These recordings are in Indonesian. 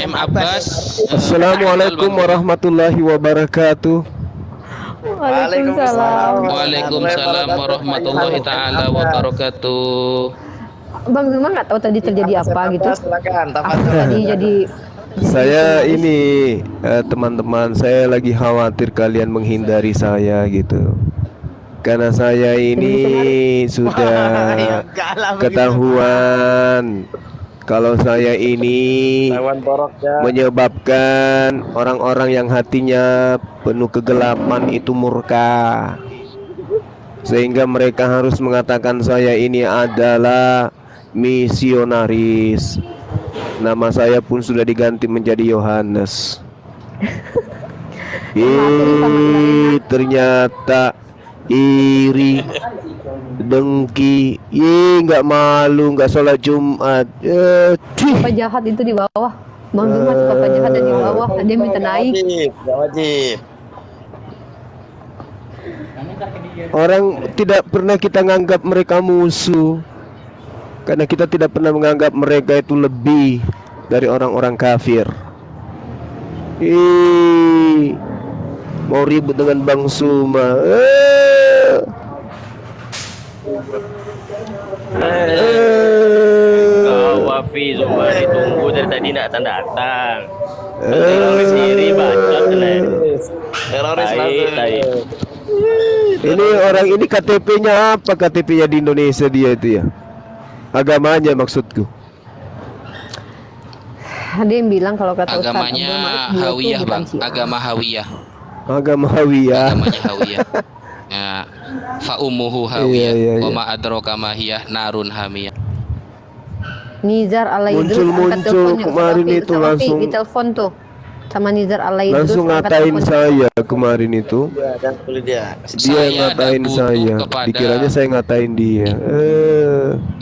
M Abbas. Assalamualaikum warahmatullahi wabarakatuh. Waalaikumsalam. Waalaikumsalam warahmatullahi taala wabarakatuh. Bang Zuma nggak tahu tadi terjadi apa gitu. Silakan, Tadi jadi Saya ini teman-teman, saya lagi khawatir kalian menghindari saya gitu. Karena saya ini sudah ketahuan kalau saya ini menyebabkan orang-orang yang hatinya penuh kegelapan itu murka, sehingga mereka harus mengatakan saya ini adalah misionaris. Nama saya pun sudah diganti menjadi Yohanes. Ternyata iri, dengki, nggak malu, nggak sholat Jumat. Papa jahat itu di bawah. Bang Zuma papa jahat ada di bawah. Dia minta naik. Wajib. Orang tidak pernah kita menganggap mereka musuh, karena kita tidak pernah menganggap mereka itu lebih dari orang-orang kafir. Mau ribut dengan Bang Suma. Wafi Zuma ditunggu dari tadi nak datang. Teroris sendiri bacot Teroris lagi. Ini orang ini KTP-nya apa? KTP-nya di Indonesia dia itu ya. Agamanya maksudku. Ada yang bilang kalau kata Ustaz Agamanya Hawiyah, Bang. Agama Hawiyah. Agama Hawiyah. Agamanya Hawiyah. Ya. Fa ummuhu Hawiyah. Iya. Wa ma adraka ma hiya narun hamiyah. Nizar Alaidrus Muncul kemarin itu langsung di telepon tuh sama Nizar Alaidrus langsung ngatain saya kemarin itu. Dia ngatain saya. Dikiranya saya ngatain dia.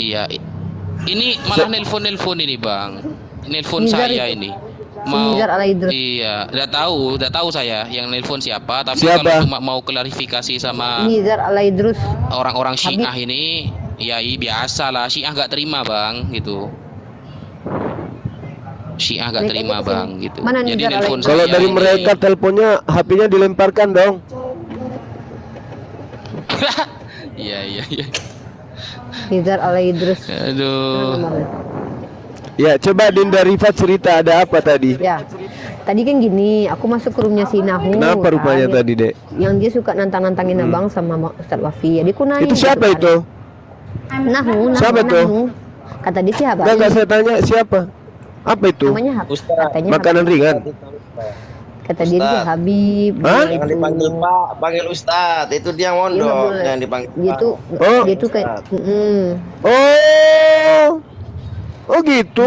Iya. Ini malah nelpon ini, Bang. Nelpon saya ini. Nizar Alaidrus. Iya, udah tahu saya yang nelpon siapa, tapi Siapa? kalau cuma mau klarifikasi sama Nizar Alaidrus. orang-orang Syiah ini, ya biasa lah, Syiah gak terima, Bang, gitu. Syiah gak terima, Bang, gitu. Mana Jadi Nizar nelpon Kalau saya dari ini. mereka teleponnya HP-nya dilemparkan dong. Iya. Nizar Alaidrus. Aduh. Ya, coba Dinda Rifat cerita ada apa tadi? Ya, tadi kan gini, aku masuk ke roomnya si Nahu. Kenapa rupanya tadi, Dek? Yang dia suka nantang-nantangin abang sama Ustadz Wafi. Jadi aku nanya. Itu siapa gitu itu? kan. Nahu. Siapa tuh? Kata dia siapa? Enggak saya tanya siapa? Apa itu? Namanya katanya Makanan ringan. Kata dia dia Habib. Hah? Jangan dipanggil Pak, panggil Ustadz. Itu dia mondok, jangan dipanggil Pak. Dia tuh kayak Oh gitu.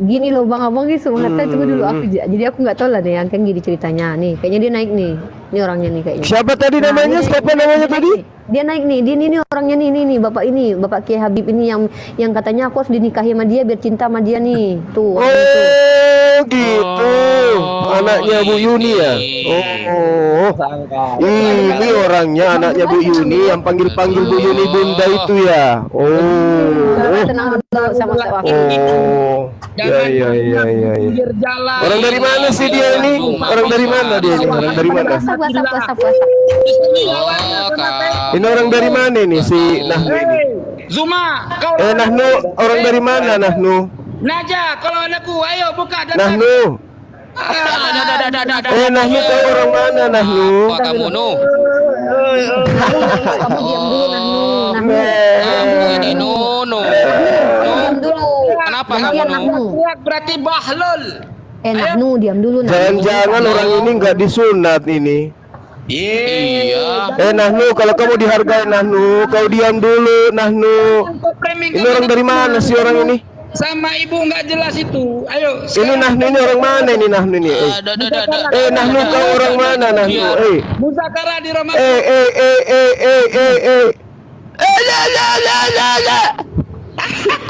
gini loh bang abang gitu semangatnya tunggu dulu aku jadi aku nggak tahu lah nih yang kan gini ceritanya nih kayaknya dia naik nih ini orangnya nih kayaknya. Siapa tadi namanya? Siapa namanya tadi? Dia naik nih, dia ini orangnya nih bapak Kiai Habib ini yang katanya aku harus dinikahi sama dia biar cinta sama dia nih tuh. Oh gitu. Anaknya Bu Yuni ya. Oh. Ini orangnya anaknya Bu Yuni yang panggil-panggil Bu Yuni Bunda itu ya. Oh. Tenang dulu sama Ustaz Wafi. Oh. Ya. Orang dari mana sih dia ini? Orang dari mana dia ini? Orang dari mana? Puasa. Oh, Kak. Ini orang dari mana nih si Nahnu ini? Zuma, kau Nahnu, orang dari mana Nahnu? Naja, kalau anakku, ayo buka data. Nahnu. Nahnu kau orang mana Nahnu? Apa kamu, Nuh? Kamu diam dulu Nahnu. Kamu ini Nuh. Diam dulu. Kenapa kamu, Nuh? Teriak berarti bahlul. Nahnu diam dulu Nahnu. Jangan-jangan orang ini nggak disunat ini. Iya. Nahnu, kalau kamu dihargai Nahnu, kau diam dulu Nahnu. Ini orang dari mana sih orang ini? Sama ibu nggak jelas itu. Ayo. Ini Nahnu ini orang mana ini Nahnu ini? Nahnu kau orang mana Nahnu? Muzakara di Ramadan.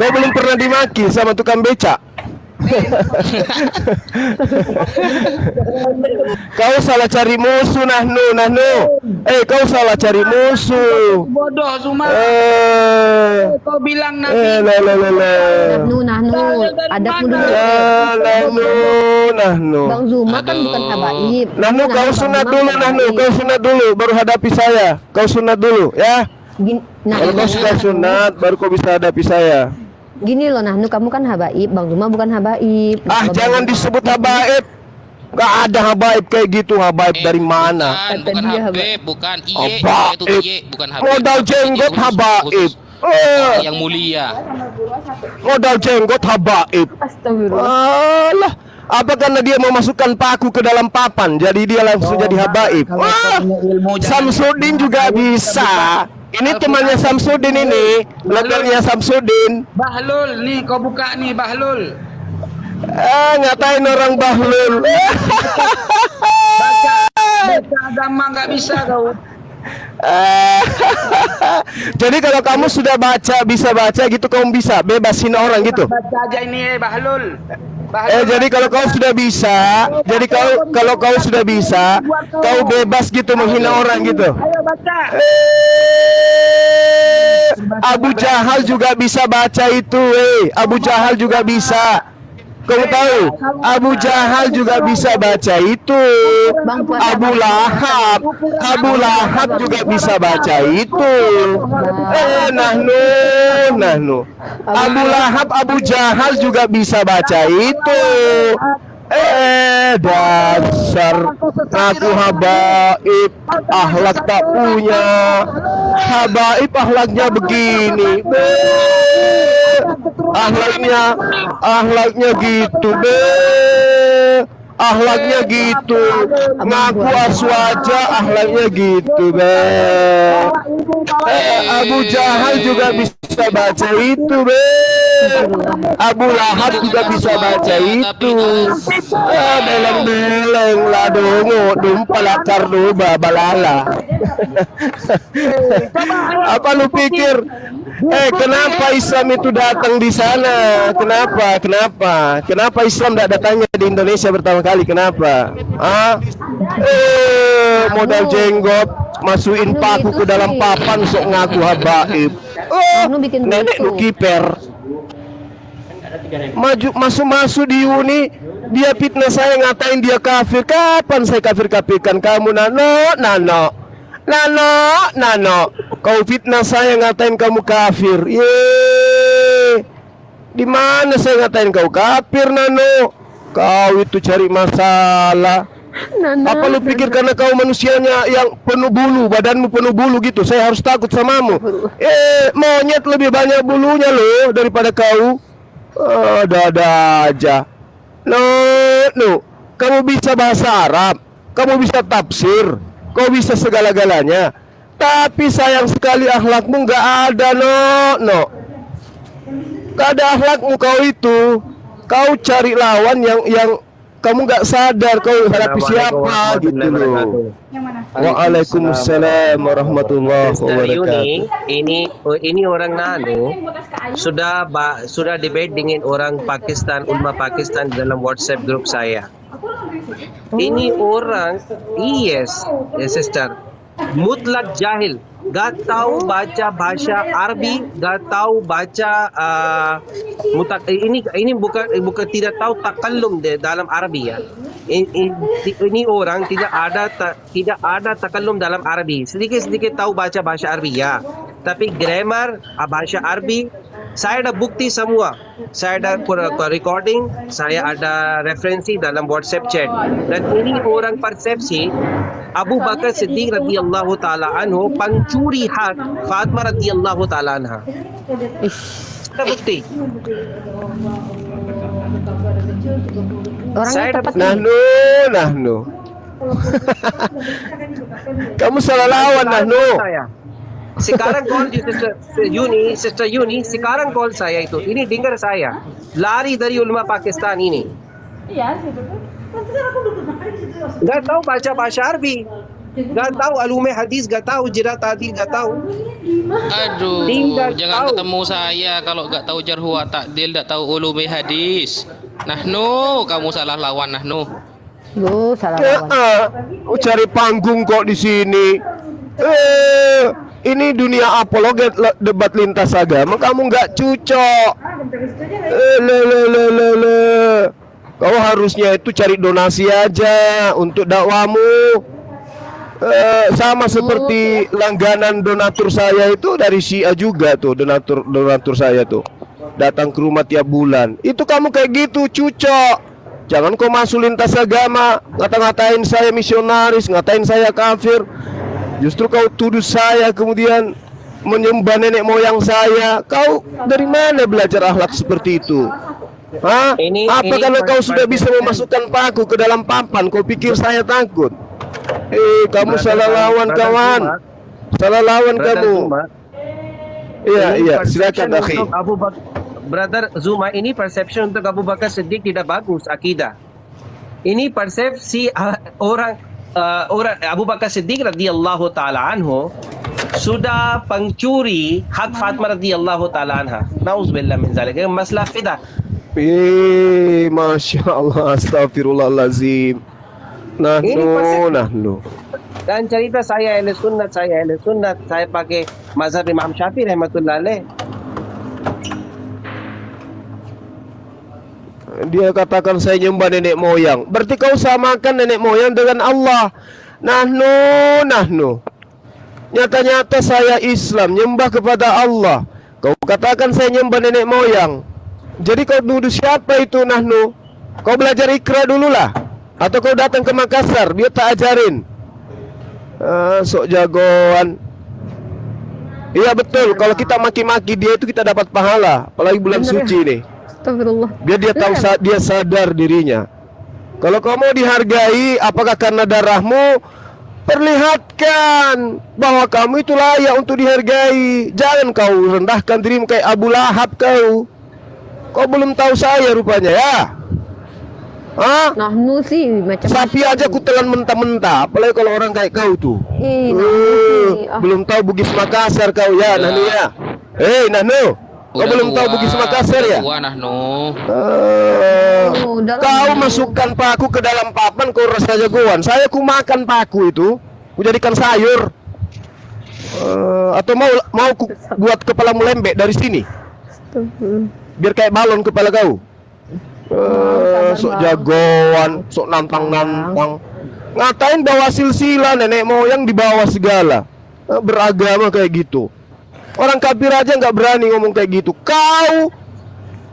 Kau belum pernah dimaki sama tukang becak? Kau salah cari musuh, Nahnu. Kau salah cari musuh. Bodoh Zuma. Kau bilang Nabi. Nahnu, adabmu dulu. Nahnu. Bang Zuma kan bukan habaib. Nahnu, kau sunat dulu, Nahnu. Kau sunat dulu, baru hadapi saya. Kau sunat dulu, ya. Kalau kau sudah sunat, baru kau bisa hadapi saya. Gini loh Nahnu, kamu kan habaib, Bang Zuma bukan habaib. Jangan disebut habaib. Gak ada habaib kayak gitu. Habaib dari mana? Bukan Habib, bukan Iye, Habaib. itu Iye, bukan Habib. Modal jenggot habaib. Orang yang mulia. Modal jenggot habaib. Astagfirullah. Alah, apa karena dia memasukkan paku ke dalam papan, jadi dia langsung jadi habaib? Samsudin juga bisa. Ini temannya Samsudin ini, lokalnya Samsudin. Bahlul nih, kau buka nih Bahlul. Ngatain orang Bahlul. Baca agama nggak bisa kau. Jadi kalau kamu sudah bisa baca gitu, kamu bisa bebasin orang gitu. Baca aja ini Bahlul. Jadi kalau kau sudah bisa, kalau kau sudah bisa, kau bebas gitu menghina orang gitu. Ayo baca. Abu Jahal juga bisa baca itu, Abu Jahal juga bisa. Kamu tahu, Abu Jahal juga bisa baca itu. Abu Lahab juga bisa baca itu. Nahnu. Abu Lahab, Abu Jahal juga bisa baca itu. Dasar aku habaib, akhlak tak punya. Habaib akhlaknya begini. Akhlaknya gitu, akhlaknya gitu, ngaku aswaja, akhlaknya gitu, Abu Jahal juga bisa baca itu, Abu Lahab juga bisa baca itu. Beleng-beleng lah dongo, dumpalakar doba balala. Apa lu pikir? Kenapa Islam itu datang di sana? Kenapa Islam tidak datangnya di Indonesia pertama kali? Kenapa? Modal jenggot, masukin paku ke dalam papan, sok ngaku habaib. Nenek lu kiper. Masuk di uni, dia fitnah saya, ngatain dia kafir. Kapan saya kafir-kafirkan kamu, Nano? Kau fitnah saya, ngatain kamu kafir. Di mana saya ngatain kau kafir, Nano? Kau itu cari masalah. Apa lu pikir karena kau manusianya yang penuh bulu, badanmu penuh bulu gitu, saya harus takut samamu? Monyet lebih banyak bulunya loh daripada kau. Ada aja. No. Kamu bisa bahasa Arab, kamu bisa tafsir, kau bisa segala-galanya. Tapi sayang sekali akhlakmu nggak ada, no. Nggak ada akhlakmu kau itu. Kau cari lawan yang kamu nggak sadar kau hadapi siapa gitu loh. Waalaikumsalam warahmatullahi wabarakatuh. Ini orang Nano sudah debate dengan orang Pakistan, ulama Pakistan dalam WhatsApp grup saya. Ini orang sister mutlak jahil, gak tahu baca bahasa Arabi, gak tahu baca ini bukan tidak tahu takallum dalam Arabi ya. Ini orang tidak ada takallum dalam Arabi, sedikit tahu baca bahasa Arabi ya, tapi grammar bahasa Arabi saya ada bukti semua, saya ada recording, saya ada referensi dalam WhatsApp chat. Dan ini orang persepsi Abu Bakar Siddiq radhiyallahu taala anhu pencuri hak Fatimah radhiyallahu taala anha. Ada bukti. Saya dapat Nahnu. Kamu salah lawan, Nahnu. Sekarang call Sister Yuni, sekarang call saya itu. Ini dengar saya. Lari dari ulama Pakistan ini. Gak tahu baca bahasa Arabi. Gak tahu alume hadis, gak tahu jerat ta'dil, gak tahu. Aduh, jangan ketemu saya kalau gak tahu jarh wa ta'dil, gak tahu ulume hadis. Nahnu, kamu salah lawan Nahnu. Lu salah Ya, lawan. cari panggung kok di sini. Ini dunia apologet debat lintas agama, kamu nggak cocok. Le. Kau harusnya itu cari donasi aja untuk dakwamu. Sama seperti langganan donatur saya itu dari Syiah juga tuh, donatur saya tuh datang ke rumah tiap bulan. Itu kamu kayak gitu, cucok. Jangan kau masuk lintas agama, ngata-ngatain saya misionaris, ngatain saya kafir. Justru kau tuduh saya kemudian menyembah nenek moyang saya. Kau dari mana belajar akhlak seperti itu? Hah? Apa kalau kau sudah bisa memasukkan paku ke dalam papan, kau pikir saya takut? Kamu salah lawan kawan. Salah lawan kamu. Iya, silakan akhi. Brother Zuma, ini perception untuk Abu Bakar Siddiq tidak bagus akidah. Ini persepsi orang Abu Bakar Siddiq radhiyallahu taala anhu sudah pencuri hak Fatimah radhiyallahu taala anha. Nauzubillah min zalik. Masalah fidah. Masya Allah, astagfirullahalazim. Nahnu. Dan cerita saya ahli sunnat, saya pakai mazhab Imam Syafi'i rahmatullah alaih. Dia katakan saya nyembah nenek moyang. Berarti kau samakan nenek moyang dengan Allah. Nahnu. Nyata-nyata saya Islam, nyembah kepada Allah. Kau katakan saya nyembah nenek moyang. Jadi kau nuduh siapa itu Nahnu? Kau belajar Iqra dulu lah. Atau kau datang ke Makassar, biar tak ajarin. Sok jagoan. Iya betul, kalau kita maki-maki dia itu kita dapat pahala. Apalagi bulan suci nih. Astagfirullah. Biar dia tahu, dia sadar dirinya. Kalau kau mau dihargai, apakah karena darahmu? Perlihatkan bahwa kamu itu layak untuk dihargai. Jangan kau rendahkan dirimu kayak Abu Lahab kau. Kau belum tahu saya rupanya ya. Hah? Nahnu sih macam Sapi aja ku telan mentah-mentah, apalagi kalau orang kayak kau tuh. Belum tahu Bugis Makassar kau ya, Nahnu ya. Nahnu, kau belum tahu Bugis Makassar ya? Nahnu. Kau masukkan paku ke dalam papan, kau rasa jagoan. Saya ku makan paku itu, ku jadikan sayur. Atau mau ku buat kepalamu lembek dari sini, biar kayak balon kepala kau. Sok jagoan, sok nantang-nantang. Ngatain bawa silsilah nenek moyang di bawah segala. Beragama kayak gitu. Orang kafir aja nggak berani ngomong kayak gitu. Kau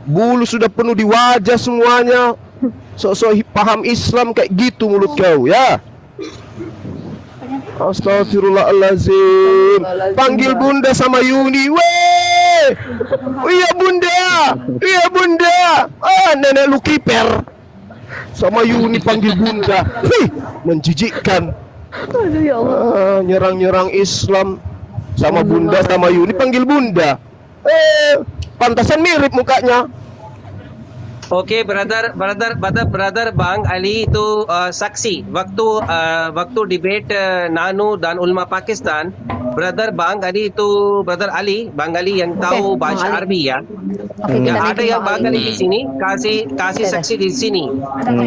bulu sudah penuh di wajah semuanya. Sok-sok paham Islam kayak gitu mulut kau ya. Astagfirullahaladzim. Panggil bunda sama Yuni. Weh, iya bunda. Nenek lu kiper. Sama Yuni panggil bunda. Menjijikkan. Aduh ya Allah. Nyerang-nyerang Islam. Sama bunda sama Yuni panggil bunda. Pantasan mirip mukanya. Oke, brother Bang Ali itu saksi waktu debate Nahnu dan ulama Pakistan. Brother Bang Ali itu Bang Ali yang tahu bahasa Arabi ya. Ada yang Bang Ali di sini kasih saksi di sini.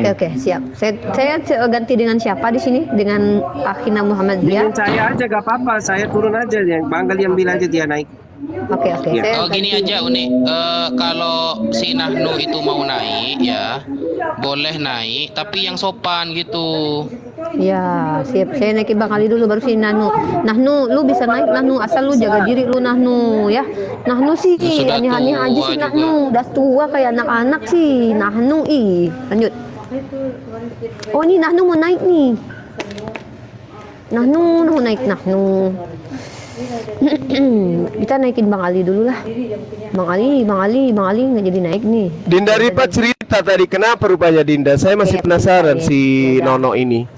Oke, siap. Saya ganti dengan siapa di sini? Dengan Akhina Muhammad Zia. Dengan saya aja gak apa-apa, saya turun aja yang Bang Ali yang bilang aja dia naik. Oke. Gini aja Uni, kalau si Nahnu itu mau naik ya, boleh naik, tapi yang sopan gitu. Ya, siap. Saya naikin Bang Ali dulu baru si Nahnu. Nahnu, lu bisa naik Nahnu, asal lu jaga diri lu Nahnu ya. Nahnu sih aneh-aneh aja sih Nahnu, udah tua kayak anak-anak sih. Nahnu lanjut. Oh, ini Nahnu mau naik nih. Nahnu mau naik Nahnu. Kita naikin Bang Ali dulu lah. Bang Ali nggak jadi naik nih. Dinda Ripa cerita tadi, kenapa rupanya Dinda? Saya masih penasaran si Nono ini.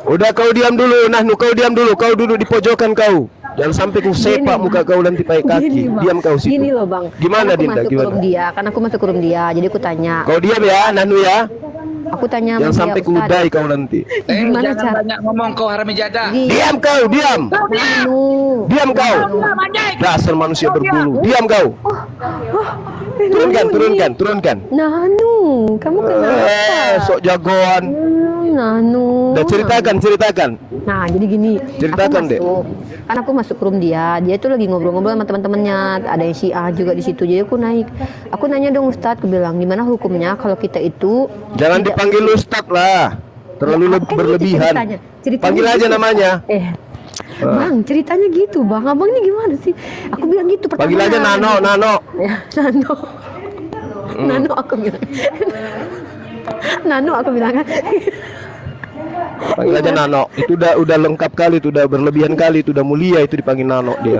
Udah kau diam dulu, Nahnu, kau diam dulu, kau duduk di pojokan kau. Jangan sampai ku sepak muka kau nanti pakai kaki. Diam kau situ. Gini loh Bang. Gimana Dinda? Gimana? Karena aku masuk ke room dia, jadi aku tanya. Kau diam ya, Nahnu ya. Aku tanya jangan sama sampai dia, kudai kau nanti. Gimana jangan cara? banyak ngomong kau harami jadah. Diam kau, diam. Diam kau. Dasar manusia berbulu. Diam kau. Turunkan. Nahnu, kamu kenapa? Sok jagoan. Nahnu. Udah ceritakan. Nah, jadi gini. Ceritakan, Dek. Kan aku masuk room dia itu lagi ngobrol-ngobrol sama teman-temannya, ada yang Syiah juga di situ. Jadi aku naik. Aku nanya dong Ustadz, aku bilang, gimana hukumnya kalau kita itu Jangan dipanggil Ustadz lah. Terlalu berlebihan. Ceritanya Panggil aja gitu. namanya. Bang, ceritanya gitu, Bang. Abang ini gimana sih? Aku bilang gitu pertama. Panggil aja Nano. Ya, Nano. Nano aku bilang. Nano aku bilang kan. Panggil aja Nano. Itu udah lengkap kali, itu udah berlebihan kali, itu udah mulia itu dipanggil Nano dia.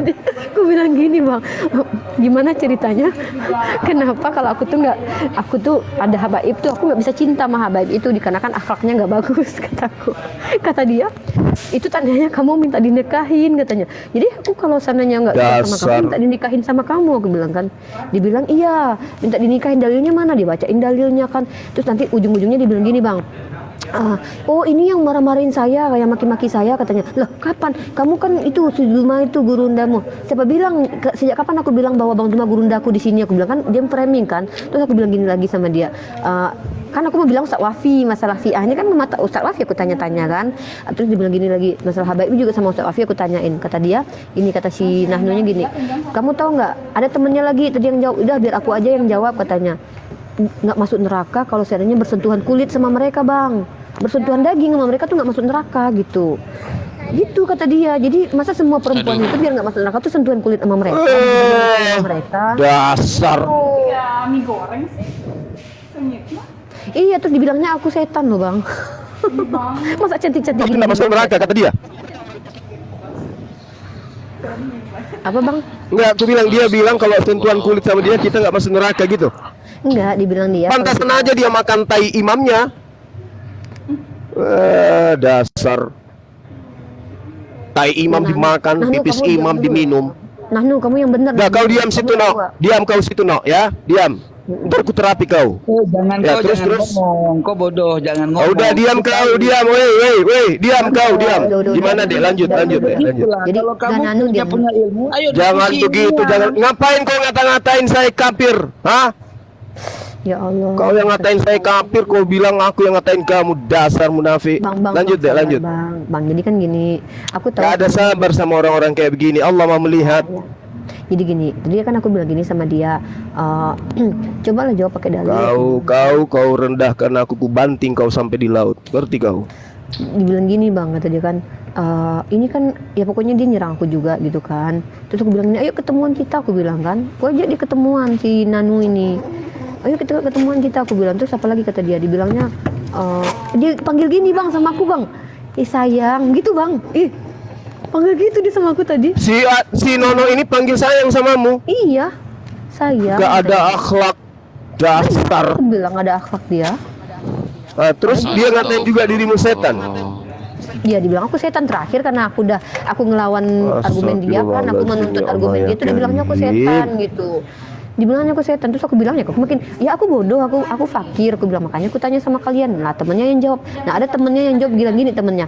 Aku bilang gini, Bang. Gimana ceritanya? Kenapa kalau aku tuh ada habaib tuh aku nggak bisa cinta sama habaib itu dikarenakan akhlaknya nggak bagus kataku. Kata dia, itu tandanya kamu minta dinikahin katanya. Jadi aku kalau sananya nggak suka sama kamu minta dinikahin sama kamu, aku bilang kan. Dibilang iya, minta dinikahin, dalilnya mana? Dibacain dalilnya kan. Terus nanti ujung-ujungnya dibilang gini, Bang. Oh ini yang marah-marahin saya, kayak maki-maki saya katanya. Loh kapan? Kamu kan itu si Zuma itu gurundamu. Siapa bilang? Sejak kapan aku bilang bahwa Bang Zuma gurundaku di sini? Aku bilang kan dia framing kan. Terus aku bilang gini lagi sama dia. Kan aku mau bilang Ustaz Wafi masalah Syiah ini kan mata Ustaz Wafi aku tanya-tanya kan. Terus dia bilang gini lagi masalah habaib juga sama Ustaz Wafi aku tanyain. Kata dia, ini kata si Nahnunya gini. Kamu tahu nggak? Ada temennya lagi tadi yang jawab. Udah biar aku aja yang jawab katanya. Nggak masuk neraka kalau seandainya bersentuhan kulit sama mereka, Bang. Bersentuhan daging sama mereka tuh nggak masuk neraka gitu kata dia. Jadi masa semua perempuan itu biar nggak masuk neraka tuh sentuhan kulit sama mereka, dasar mie goreng sih iya. Terus dibilangnya aku setan loh, Bang. Masa cantik-cantik gini nggak masuk neraka kata dia. apa, Bang? Enggak, aku bilang dia bilang kalau sentuhan kulit sama dia kita nggak masuk neraka gitu. Enggak, dibilang dia Pantasan aja dia makan tai imamnya. Dasar tai imam dimakan, pipis imam diminum. Nahnu, kamu yang benar. Udah kau diam situ, No. Diam kau situ, No, ya. Diam. Ntar ku terapi kau. Jangan Ya, kau terus. ngomong, kau bodoh, jangan Oh, ngomong. udah diam kau, diam. Woi, diam kau, diam. Udah. Gimana, Dek? Lanjut. Jadi Kalau kamu Nahnu punya dia ilmu, ayo Jangan diskusi begitu, ilmuwan. jangan. Ngapain kau ngata-ngatain saya kafir? Hah? ya Allah. Kau yang ngatain saya kafir, kau bilang aku yang ngatain kamu, dasar munafik. Bang, Lanjut, Dek, sabar, lanjut. Bang, jadi kan gini, aku tahu. Gak ada sabar sama orang-orang kayak begini. Allah mau melihat. Jadi gini, dia kan aku bilang gini sama dia, cobalah jawab pakai dalil. Kau rendahkan aku, ku banting kau sampai di laut. Ngerti kau? Dibilang gini, Bang, kata dia kan, ini kan ya pokoknya dia nyerang aku juga gitu kan. Terus aku bilang, ayo ketemuan kita, aku bilang kan. Aku ajak dia ketemuan si Nanu ini. Ayo kita ketemuan kita, aku bilang. Terus apa lagi kata dia? Dibilangnya, dia panggil gini, Bang, sama aku, Bang. Sayang, gitu, Bang. Panggil gitu dia sama aku tadi. Si Nono ini panggil sayang samamu. Iya, sayang. Gak ada akhlak, dasar. Aku bilang ada akhlak dia. Terus dia ngatain juga dirimu setan. Iya, dibilang aku setan terakhir karena aku ngelawan argumen dia kan, aku menuntut argumen dia itu dibilangnya aku setan gitu. Dibilangnya aku setan, terus aku bilangnya aku makin ya aku bodoh, aku fakir, aku bilang makanya aku tanya sama kalian. Nah, temennya yang jawab. Nah, ada temennya yang jawab bilang gini temennya.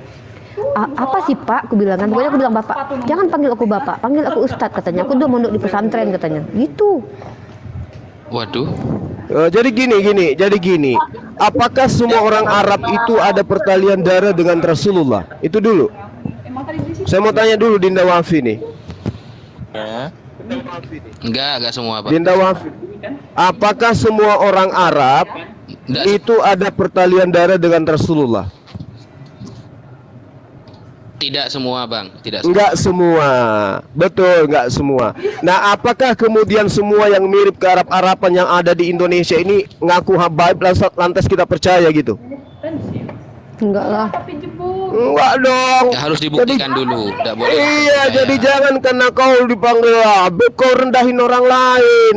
Apa sih Pak? Aku bilang kan, pokoknya aku bilang Bapak. Jangan panggil aku Bapak, panggil aku Ustadz katanya. Aku udah mondok di pesantren katanya. Gitu. Waduh. Jadi gini. Apakah semua orang Arab itu ada pertalian darah dengan Rasulullah? Itu dulu. Saya mau tanya dulu Dinda Wafi nih. Ya. Enggak semua, Pak. Dinda Wafi. Apakah semua orang Arab itu ada pertalian darah dengan Rasulullah? Tidak semua, Bang. Tidak semua. Enggak semua. Betul, enggak semua. Nah, apakah kemudian semua yang mirip ke Arab-Araban yang ada di Indonesia ini ngaku habaib lantas kita percaya gitu? Enggak lah. Enggak dong. Ya, harus dibuktikan dulu. Tidak boleh. Iya, percaya. jadi jangan karena kau dipanggil habib kau rendahin orang lain.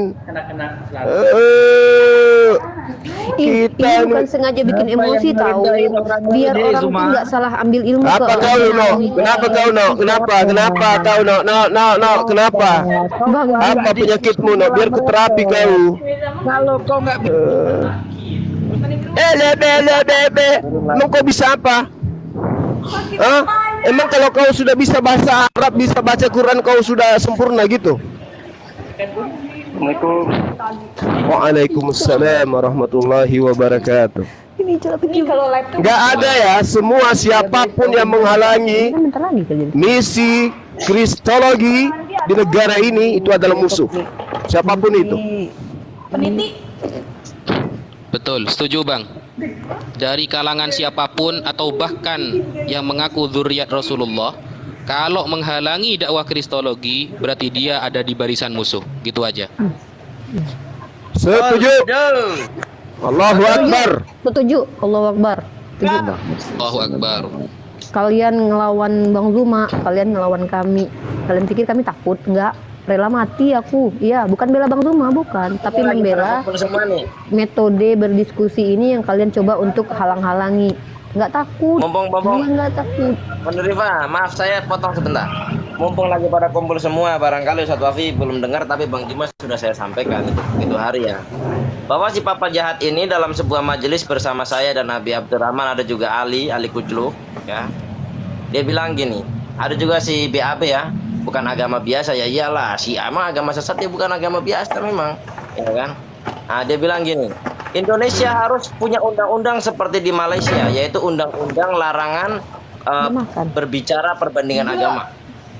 Ini Kita bukan sengaja bikin emosi tahu. Biar orang tuh nggak salah ambil ilmu. apa kau No? Kenapa kau No? Kenapa kau No? Kenapa? Bang, Apa penyakitmu No? Biar ku terapi kau. Kalau kau nggak Bebe. Emang kau bisa apa? Hah? Emang kalau kau sudah bisa bahasa Arab, bisa baca Quran, kau sudah sempurna gitu? Assalamualaikum. Waalaikumsalam warahmatullahi wabarakatuh. Ini kalau live tuh Nggak ada ya, semua siapapun yang menghalangi bentar lagi kerja. misi kristologi di negara ini itu adalah musuh. Siapapun itu. Peniti. Betul, setuju Bang. Dari kalangan siapapun atau bahkan yang mengaku zuriat Rasulullah, kalau menghalangi dakwah kristologi berarti dia ada di barisan musuh. Gitu aja. Setuju. Allahu Akbar. Setuju. Allahu Akbar. Setuju, Bang. Allahu Akbar. Kalian ngelawan Bang Zuma, kalian ngelawan kami. Kalian pikir kami takut? Enggak. Rela mati aku. Iya, bukan bela Bang Zuma, bukan, tapi membela Semua nih. metode berdiskusi ini yang kalian coba untuk halang-halangi. Enggak takut. Mumpung Enggak takut. Rifa, maaf saya potong sebentar. Mumpung lagi pada kumpul semua, barangkali Ustadz Wafi belum dengar, tapi Bang Dimas sudah saya sampaikan itu hari ya. Bahwa si Papa Jahat ini dalam sebuah majelis bersama saya dan Nabi Abdurrahman, ada juga Ali Kujluk, ya. Dia bilang gini, ada juga si BAB ya, bukan agama biasa ya, iyalah, si ama agama sesat ya, bukan agama biasa memang, ya kan. Nah, dia bilang gini, Indonesia harus punya undang-undang seperti di Malaysia, yaitu undang-undang larangan berbicara perbandingan agama.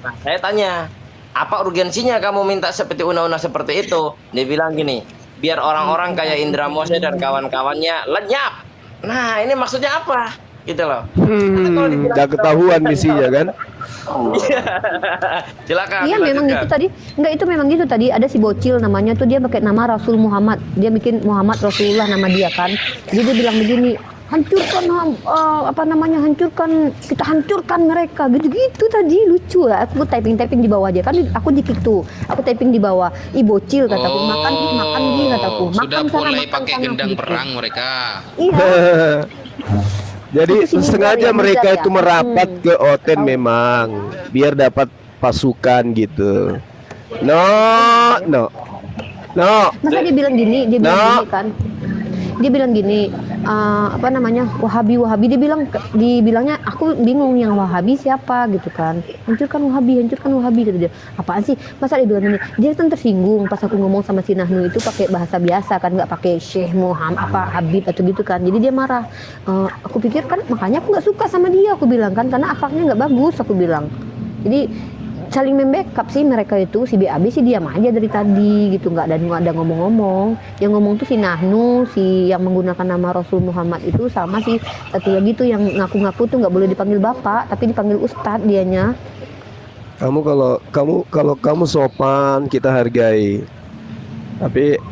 Nah, saya tanya, apa urgensinya kamu minta seperti undang-undang seperti itu? Dia bilang gini, biar orang-orang kayak Indra Mose dan kawan-kawannya lenyap. Nah, ini maksudnya apa? Gitu loh. Udah ketahuan misinya kan? Silakan. Iya, memang gitu tadi. Enggak, itu memang gitu tadi. Ada si bocil namanya tuh, dia pakai nama Rasul Muhammad. Dia bikin Muhammad Rasulullah nama dia kan. Jadi dia bilang begini, hancurkan hancurkan, kita hancurkan mereka, gitu-gitu tadi. Lucu lah. Aku typing di bawah aja kan, aku diklik tuh, aku typing di bawah. Ih bocil kataku, makan di kataku, makan sudah sana, mulai makan pakai sana, gendang gitu. perang mereka. Iya. Jadi Itu sih sengaja militer ya, mereka militer itu ya. merapat ke Oten memang biar dapat pasukan gitu. No. Masa dia bilang gini, kan. Dia bilang gini, Wahabi. Dibilangnya, aku bingung yang Wahabi siapa gitu kan. Hancurkan Wahabi gitu dia. Apaan sih? Masa dia bilang gini? Dia kan tersinggung pas aku ngomong sama si Nahnu itu pakai bahasa biasa kan, nggak pakai Syekh Muhammad Habib atau gitu kan. Jadi dia marah. Aku pikir kan, makanya aku nggak suka sama dia, aku bilang kan, karena akhlaknya nggak bagus, aku bilang. Jadi saling membackup sih mereka itu. Si BAB sih diam aja dari tadi gitu, nggak ada ngomong-ngomong. Yang ngomong tuh si Nahnu, si yang menggunakan nama Rasul Muhammad itu, sama si satu lagi tuh yang ngaku-ngaku tuh nggak boleh dipanggil bapak tapi dipanggil ustadz dianya. Kalau kamu sopan kita hargai. Tapi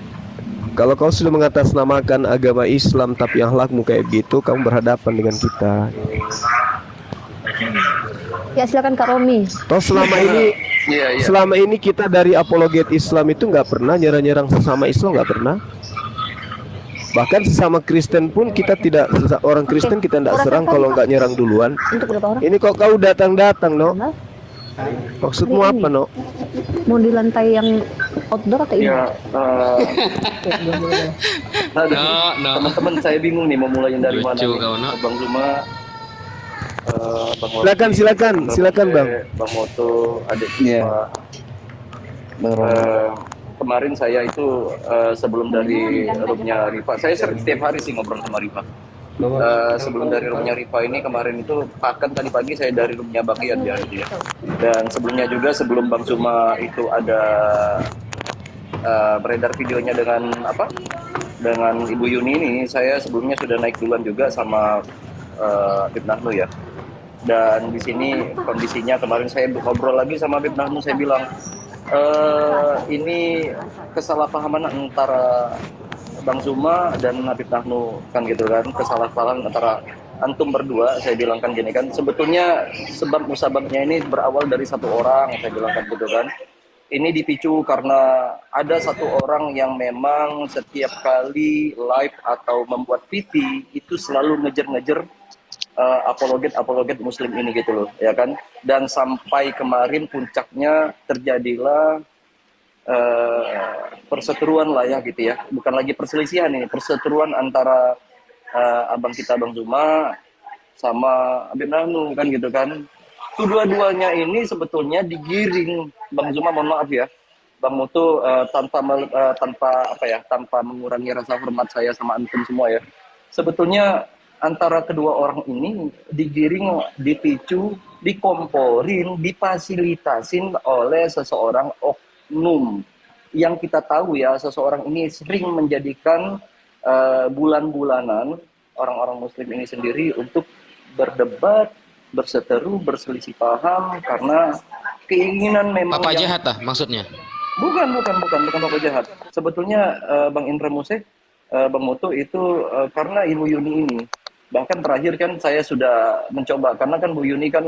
kalau kau sudah mengatasnamakan agama Islam tapi akhlakmu kayak gitu, kamu berhadapan dengan kita. Ya silakan Kak Romi. Toh selama ini kita dari apologet Islam itu nggak pernah nyerang-nyerang sesama Islam, nggak pernah. Bahkan sesama Kristen pun kita tidak, orang Kristen kita tidak serang kalau nggak nyerang duluan. Untuk berapa orang? Ini kok kau datang, no? Maksudmu apa, no? Mau di lantai yang outdoor atau indoor? Teman-teman saya bingung nih mau mulai dari mana Lucu nih. kau, no. Bang Zuma, Bang Wafi, silakan Bang. Bang Moto, adik Zuma. Kemarin saya itu sebelum dari roomnya Rifa, saya setiap hari sih ngobrol sama Rifa. Sebelum dari roomnya Rifa ini kemarin itu, bahkan tadi pagi saya dari roomnya Bang Ian dia. Dan sebelumnya juga sebelum Bang Zuma itu ada beredar videonya dengan Ibu Yuni ini, saya sebelumnya sudah naik duluan juga sama Bib Nahnu ya. Dan di sini kondisinya kemarin saya ngobrol lagi sama Bib Nahnu, saya bilang ini kesalahpahaman antara Bang Zuma dan Habib Nahnu kan gitu kan, kesalahpahaman antara antum berdua. Saya bilang kan gini kan, sebetulnya sebab musababnya ini berawal dari satu orang, saya bilang kan gitu kan. Ini dipicu karena ada satu orang yang memang setiap kali live atau membuat VT itu selalu ngejer-ngejer apologet muslim ini gitu loh, ya kan. Dan sampai kemarin puncaknya terjadilah perseteruan lah ya gitu ya, bukan lagi perselisihan ini, perseteruan antara abang kita Bang Zuma sama Habib Nahnu kan gitu kan. Dua-duanya ini sebetulnya digiring, Bang Zuma mohon maaf ya, Bang Mutu, tanpa mengurangi rasa hormat saya sama antum semua ya. Sebetulnya antara kedua orang ini digiring, dipicu, dikomporin, difasilitasin oleh seseorang oknum yang kita tahu ya, seseorang ini sering menjadikan bulan-bulanan orang-orang Muslim ini sendiri untuk berdebat, berseteru, berselisih paham karena keinginan memang Papa yang jahat lah maksudnya. bukan Bapak jahat. Sebetulnya Bang Indra Musik, Bang Mutu itu karena Ibu Yuni ini. Bahkan terakhir kan saya sudah mencoba karena kan Bu Yuni kan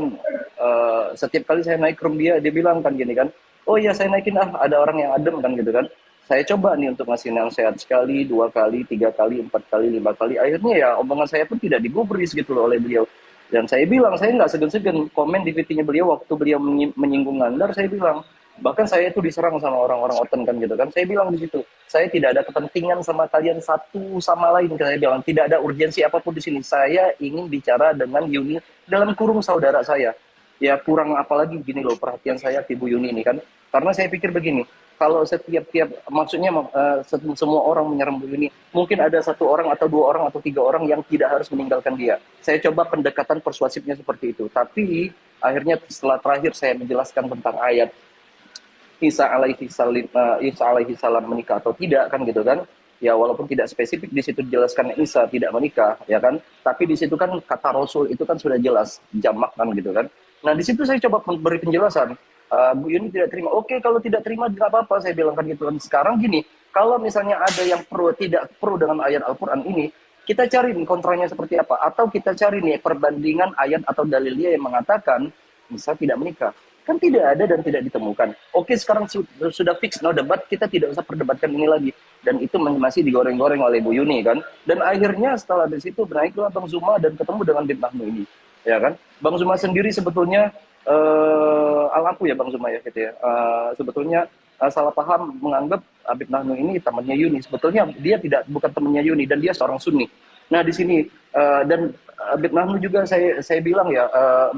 setiap kali saya naik room dia bilang kan gini kan, oh iya saya naikin ada orang yang adem kan gitu kan. Saya coba nih untuk ngasih nasihat sekali, 2 kali, 3 kali, 4 kali, 5 kali. Akhirnya ya omongan saya pun tidak digubris gitu loh oleh beliau. Dan saya bilang, saya nggak segan-segan komen di VT-nya beliau waktu beliau menyinggung Nandar, saya bilang, bahkan saya itu diserang sama orang-orang Oten kan gitu kan. Saya bilang di situ, saya tidak ada kepentingan sama kalian satu sama lain. Saya bilang, tidak ada urgensi apapun di sini. Saya ingin bicara dengan Yuni dalam kurung saudara saya. Ya kurang apalagi gini loh perhatian saya ke Ibu Yuni ini kan. Karena saya pikir begini, kalau maksudnya semua orang menyerang Bu Yuni, mungkin ada 1 orang atau 2 orang atau 3 orang yang tidak harus meninggalkan dia. Saya coba pendekatan persuasifnya seperti itu. Tapi akhirnya setelah terakhir saya menjelaskan tentang ayat Isa alaihi salam menikah atau tidak kan gitu kan. Ya walaupun tidak spesifik di situ dijelaskan Isa tidak menikah ya kan. Tapi di situ kan kata Rasul itu kan sudah jelas jamak kan gitu kan. Nah di situ saya coba beri penjelasan. Bu Yuni tidak terima. Oke, kalau tidak terima tidak apa-apa, saya bilang kan gitu. Sekarang gini, kalau misalnya ada yang tidak pro dengan ayat Al-Quran ini, kita cari kontranya seperti apa. Atau kita cari nih perbandingan ayat atau dalil dia yang mengatakan bisa tidak menikah. Kan tidak ada dan tidak ditemukan. Oke, sekarang sudah fix, no debat, kita tidak usah perdebatkan ini lagi. Dan itu masih digoreng-goreng oleh Bu Yuni kan. Dan akhirnya setelah dari situ naiklah Bang Zuma dan ketemu dengan Bib Nahnu ini. Ya kan? Bang Zuma sendiri sebetulnya alaku ya Bang Zuma ya gitu ya. Sebetulnya salah paham menganggap Habib Nahnu ini temannya Yuni. Sebetulnya dia bukan temannya Yuni dan dia seorang Sunni. Nah di sini dan Habib Nahnu juga saya bilang ya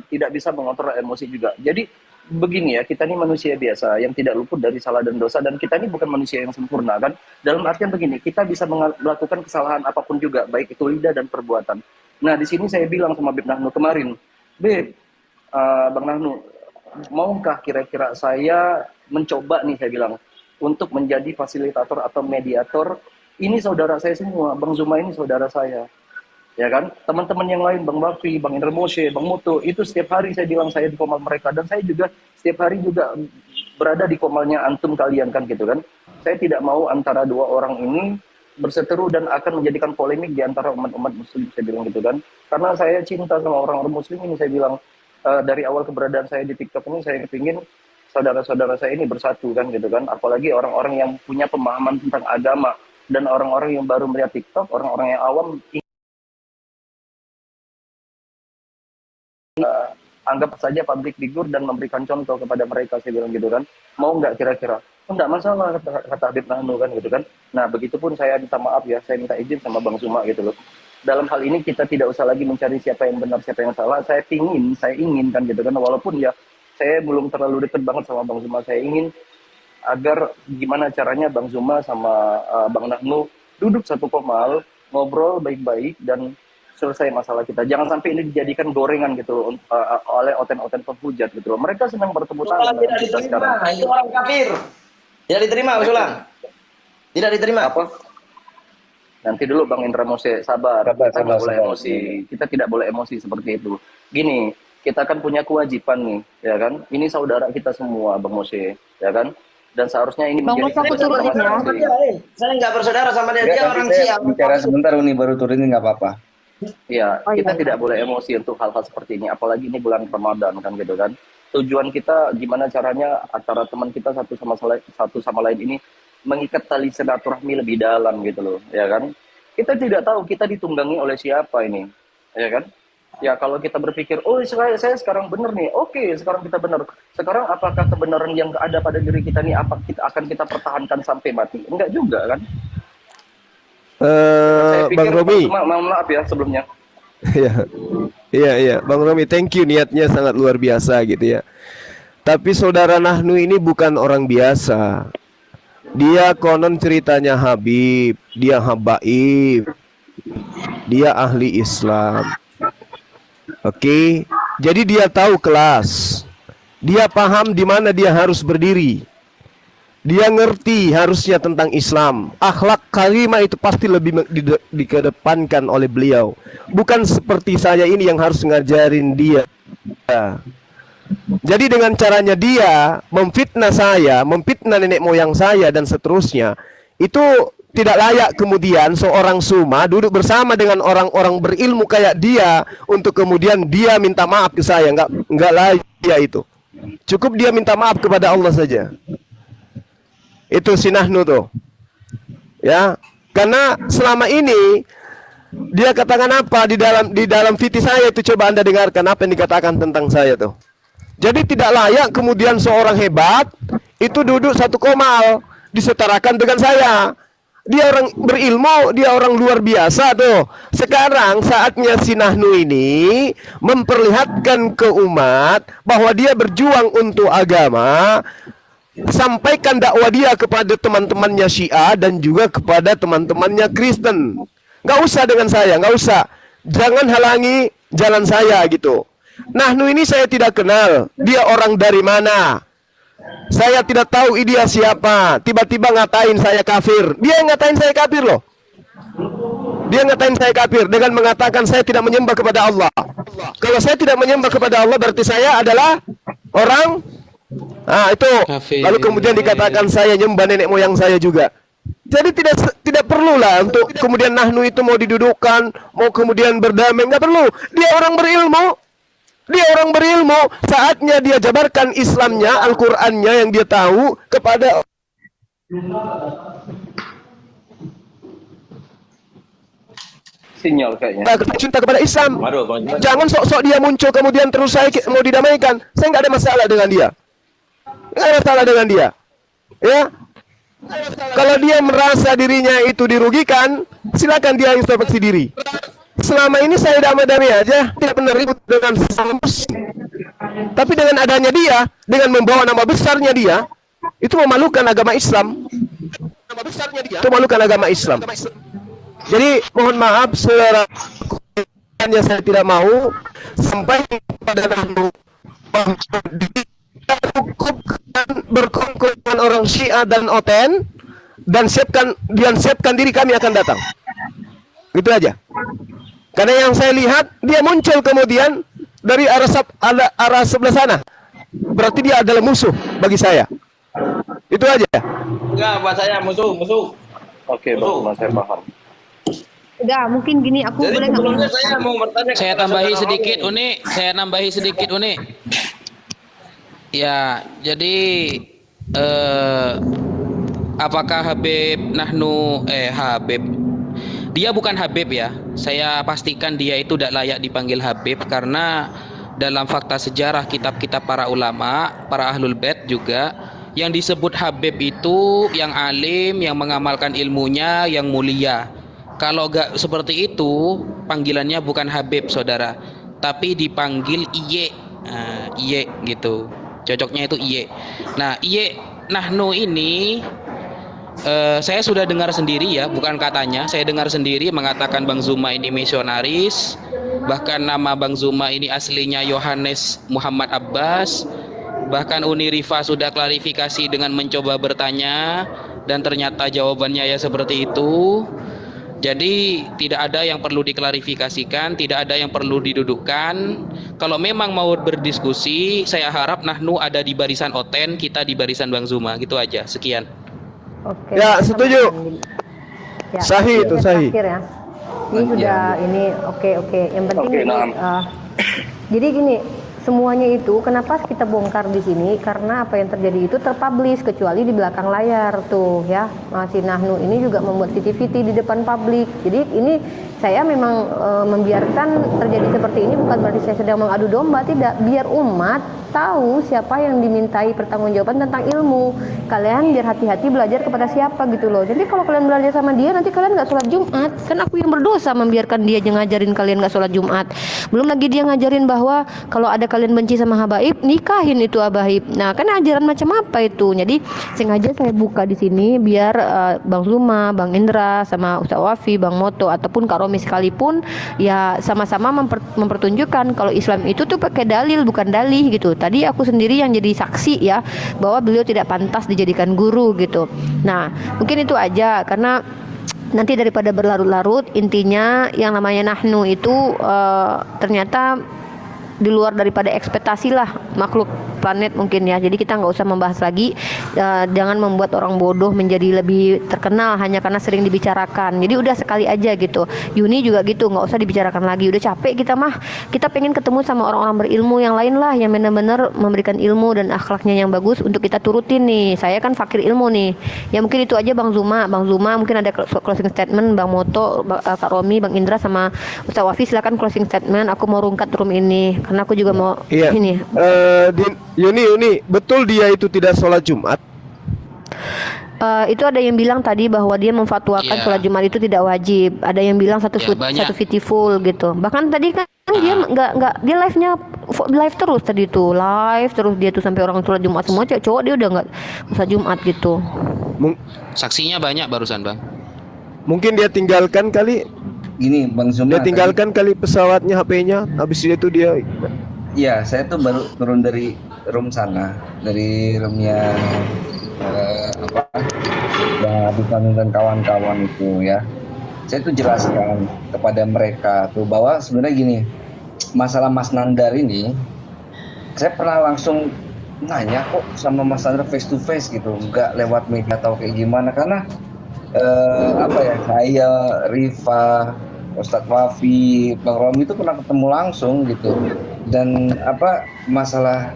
tidak bisa mengontrol emosi juga. Jadi begini ya, kita ini manusia biasa yang tidak luput dari salah dan dosa, dan kita ini bukan manusia yang sempurna kan. Dalam artian begini, kita bisa melakukan kesalahan apapun juga, baik itu lidah dan perbuatan. Nah di sini saya bilang sama Habib Nahnu kemarin, Beb, Bang Nahnu, maukah kira-kira saya mencoba nih, saya bilang, untuk menjadi fasilitator atau mediator? Ini saudara saya semua, Bang Zuma ini saudara saya, ya kan? Teman-teman yang lain, Bang Bafi, Bang Indra Moshe, Bang Mutu, itu setiap hari saya bilang saya di komal mereka, dan saya juga setiap hari juga berada di komalnya antum kalian kan gitu kan. Saya tidak mau antara 2 orang ini berseteru dan akan menjadikan polemik di antara umat-umat muslim, saya bilang gitu kan. Karena saya cinta sama orang-orang muslim ini, saya bilang, dari awal keberadaan saya di TikTok ini saya ingin saudara-saudara saya ini bersatu kan gitu kan, apalagi orang-orang yang punya pemahaman tentang agama dan orang-orang yang baru melihat TikTok, orang-orang yang awam anggap saja public figure dan memberikan contoh kepada mereka, saya bilang gitu kan. Mau nggak kira-kira? Oh, nggak masalah kata Habib Nahnu kan gitu kan. Nah begitupun saya minta maaf ya, saya minta izin sama Bang Zuma gitu loh. Dalam hal ini kita tidak usah lagi mencari siapa yang benar, siapa yang salah. Saya ingin kan gitu kan, walaupun ya saya belum terlalu dekat banget sama Bang Zuma. Saya ingin agar gimana caranya Bang Zuma sama Bang Nahnu duduk satu komal, ngobrol baik-baik dan selesai masalah kita. Jangan sampai ini dijadikan gorengan gitu oleh oten-oten penghujat gitu loh. Mereka senang bertemu tangan dengan kita sekarang. Itu orang kafir. Tidak diterima, usulan. Tidak diterima. Apa? Nanti dulu Bang Indra Mose, sabar. Kita nggak boleh emosi. Kita tidak boleh emosi seperti itu. Gini, kita kan punya kewajiban nih, ya kan? Ini saudara kita semua, Bang Mose, ya kan? Dan seharusnya ini Bang menjadi Mose, aku turutin ya. Saya nggak bersaudara sama dia. Dia orang Siam. Bicara sebentar Uni baru turunin nggak apa-apa. Ya, kita tidak boleh emosi untuk hal-hal seperti ini. Apalagi ini bulan Ramadan kan gitu kan. Tujuan kita gimana caranya antara teman kita satu sama lain ini mengikat tali silaturahmi lebih dalam gitu loh, ya kan? Kita tidak tahu kita ditunggangi oleh siapa ini, ya kan? Ya kalau kita berpikir, oh saya sekarang benar nih, oke sekarang kita benar. Sekarang apakah kebenaran yang ada pada diri kita nih akan kita pertahankan sampai mati? Enggak juga kan? Bang Romi, maaf ya sebelumnya. Iya, Bang Romi, thank you, niatnya sangat luar biasa gitu ya. Tapi saudara Nahnu ini bukan orang biasa. Dia konon ceritanya Habib, dia habaib, dia ahli Islam. Oke, jadi dia tahu kelas. Dia paham di mana dia harus berdiri. Dia ngerti harusnya tentang Islam. Akhlak karimah itu pasti lebih dikedepankan oleh beliau. Bukan seperti saya ini yang harus ngajarin dia. Jadi dengan caranya dia memfitnah saya, memfitnah nenek moyang saya dan seterusnya, itu tidak layak kemudian seorang suma duduk bersama dengan orang-orang berilmu kayak dia untuk kemudian dia minta maaf ke saya. Enggak layak itu. Cukup dia minta maaf kepada Allah saja. Itu si Nahnu tuh. Ya, karena selama ini dia katakan apa di dalam fiti saya itu, coba Anda dengarkan apa yang dikatakan tentang saya tuh. Jadi tidak layak kemudian seorang hebat itu duduk satu komal disetarakan dengan saya. Dia orang berilmu, dia orang luar biasa tuh. Sekarang saatnya si Nahnu ini memperlihatkan ke umat bahwa dia berjuang untuk agama. Sampaikan dakwah dia kepada teman-temannya Syiah dan juga kepada teman-temannya Kristen. Nggak usah dengan saya, nggak usah. Jangan halangi jalan saya gitu. Nahnu ini saya tidak kenal. Dia orang dari mana? Saya tidak tahu dia siapa. Tiba-tiba ngatain saya kafir. Dia yang ngatain saya kafir loh. Dia ngatain saya kafir dengan mengatakan saya tidak menyembah kepada Allah. Kalau saya tidak menyembah kepada Allah berarti saya adalah orang itu kafir. Lalu kemudian dikatakan saya nyembah nenek moyang saya juga. Jadi tidak perlulah untuk kemudian Nahnu itu mau didudukkan, mau kemudian berdamai, nggak perlu. Dia orang berilmu. Dia orang berilmu. Saatnya dia jabarkan Islamnya, Al-Qur'annya yang dia tahu kepada Sinyal kayaknya. cinta kepada Islam. Jangan sok-sok dia muncul kemudian terus saya mau didamaikan. Saya nggak ada masalah dengan dia. Nggak ada masalah dengan dia. Ya. Kalau dia merasa dirinya itu dirugikan, silakan dia introspeksi diri. Selama ini saya damai-damai aja, tidak pernah ribut dengan sesama muslim. Tapi dengan adanya dia, dengan membawa nama besarnya dia, itu memalukan agama Islam. Itu memalukan agama Islam. Jadi mohon maaf saudara, hanya saya tidak mau sampai pada Nahnu berkumpul dengan orang Syiah dan Oten dan siapkan diri kami akan datang. Gitu aja. Karena yang saya lihat dia muncul kemudian dari arah sebelah sana. Berarti dia adalah musuh bagi saya. Itu aja. Enggak, buat saya musuh. Oke, Bang, saya paham. Enggak, mungkin gini aku Jadi boleh nggak? sebelumnya saya mau bertanya. Saya nambahi sedikit, Uni. Ya, jadi apakah Habib Nahnu Habib? Dia bukan Habib ya. Saya pastikan dia itu tidak layak dipanggil Habib karena dalam fakta sejarah kitab-kitab para ulama, para ahlul bait juga yang disebut Habib itu yang alim, yang mengamalkan ilmunya, yang mulia. Kalau gak seperti itu, panggilannya bukan Habib, saudara, tapi dipanggil Iye. Iye gitu. Cocoknya itu Iye. Nah, Iye Nahnu ini saya sudah dengar sendiri ya, bukan katanya, saya dengar sendiri mengatakan Bang Zuma ini misionaris. Bahkan nama Bang Zuma ini aslinya Yohanes Muhammad Abbas. Bahkan Uni Rifa sudah klarifikasi dengan mencoba bertanya dan ternyata jawabannya ya seperti itu. Jadi tidak ada yang perlu diklarifikasikan, tidak ada yang perlu didudukkan. Kalau memang mau berdiskusi, saya harap Nahnu ada di barisan Oten, kita di barisan Bang Zuma, gitu aja. Sekian. Oke. Ya, setuju. Ya, Sahih itu, sahih. terakhir ya. Ini sudah ini oke. Yang penting jadi gini, semuanya itu kenapa kita bongkar di sini karena apa yang terjadi itu terpublish kecuali di belakang layar tuh ya. Masih Nahnu ini juga membuat viti-viti di depan publik. Jadi ini saya memang membiarkan terjadi seperti ini bukan berarti saya sedang mengadu domba, tidak. Biar umat tahu siapa yang dimintai pertanggungjawaban tentang ilmu. Kalian biar hati-hati belajar kepada siapa gitu loh. Jadi kalau kalian belajar sama dia, nanti kalian nggak sholat Jumat. Kan aku yang berdosa membiarkan dia ngajarin kalian nggak sholat Jumat. Belum lagi dia ngajarin bahwa kalau ada kalian benci sama habaib, nikahin itu habaib. Nah, kan ajaran macam apa itu? Jadi sengaja saya buka di sini biar Bang Zuma, Bang Indra, sama Ustaz Wafi, Bang Moto ataupun Kak Romi sekalipun ya sama-sama mempertunjukkan kalau Islam itu tuh pakai dalil bukan dalih gitu. Tadi aku sendiri yang jadi saksi ya bahwa beliau tidak pantas dijadikan guru gitu. Nah, mungkin itu aja karena nanti daripada berlarut-larut, intinya yang namanya nahnu itu ternyata di luar daripada ekspektasi lah makhluk planet mungkin ya. Jadi kita nggak usah membahas lagi, jangan membuat orang bodoh menjadi lebih terkenal hanya karena sering dibicarakan. Jadi udah sekali aja gitu. Yuni juga gitu, nggak usah dibicarakan lagi, udah capek kita mah. Kita pengen ketemu sama orang-orang berilmu yang lain lah, yang benar-benar memberikan ilmu dan akhlaknya yang bagus untuk kita turutin nih. Saya kan fakir ilmu nih ya. Mungkin itu aja Bang Zuma mungkin ada closing statement. Bang Moto, Kak Romi, Bang Indra sama Ustaz Wafi silakan closing statement. Aku mau rungkat room ini karena aku juga mau ini. Yuni, betul dia itu tidak sholat Jumat? Itu ada yang bilang tadi bahwa dia memfatwakan sholat Jumat itu tidak wajib. Ada yang bilang satu fiti full gitu. Bahkan tadi kan dia nggak dia live terus tadi tuh, live terus dia tuh sampai orang sholat Jumat semua cowok dia udah nggak sholat Jumat gitu. Saksinya banyak barusan Bang. Mungkin dia tinggalkan kali. Gini Bang Zuma. Dia tinggalkan kali pesawatnya, HP-nya. Habis itu dia. Iya, saya tuh baru turun dari room sana, dari roomnya Bang dan kawan-kawan itu ya. Saya tuh jelaskan kepada mereka tuh bahwa sebenarnya gini, masalah Mas Nandar ini, saya pernah langsung nanya kok sama Mas Nandar face to face gitu, nggak lewat media atau kayak gimana, karena saya, Rifa, Ustadz Wafi, Bang Romi itu pernah ketemu langsung gitu. Dan masalah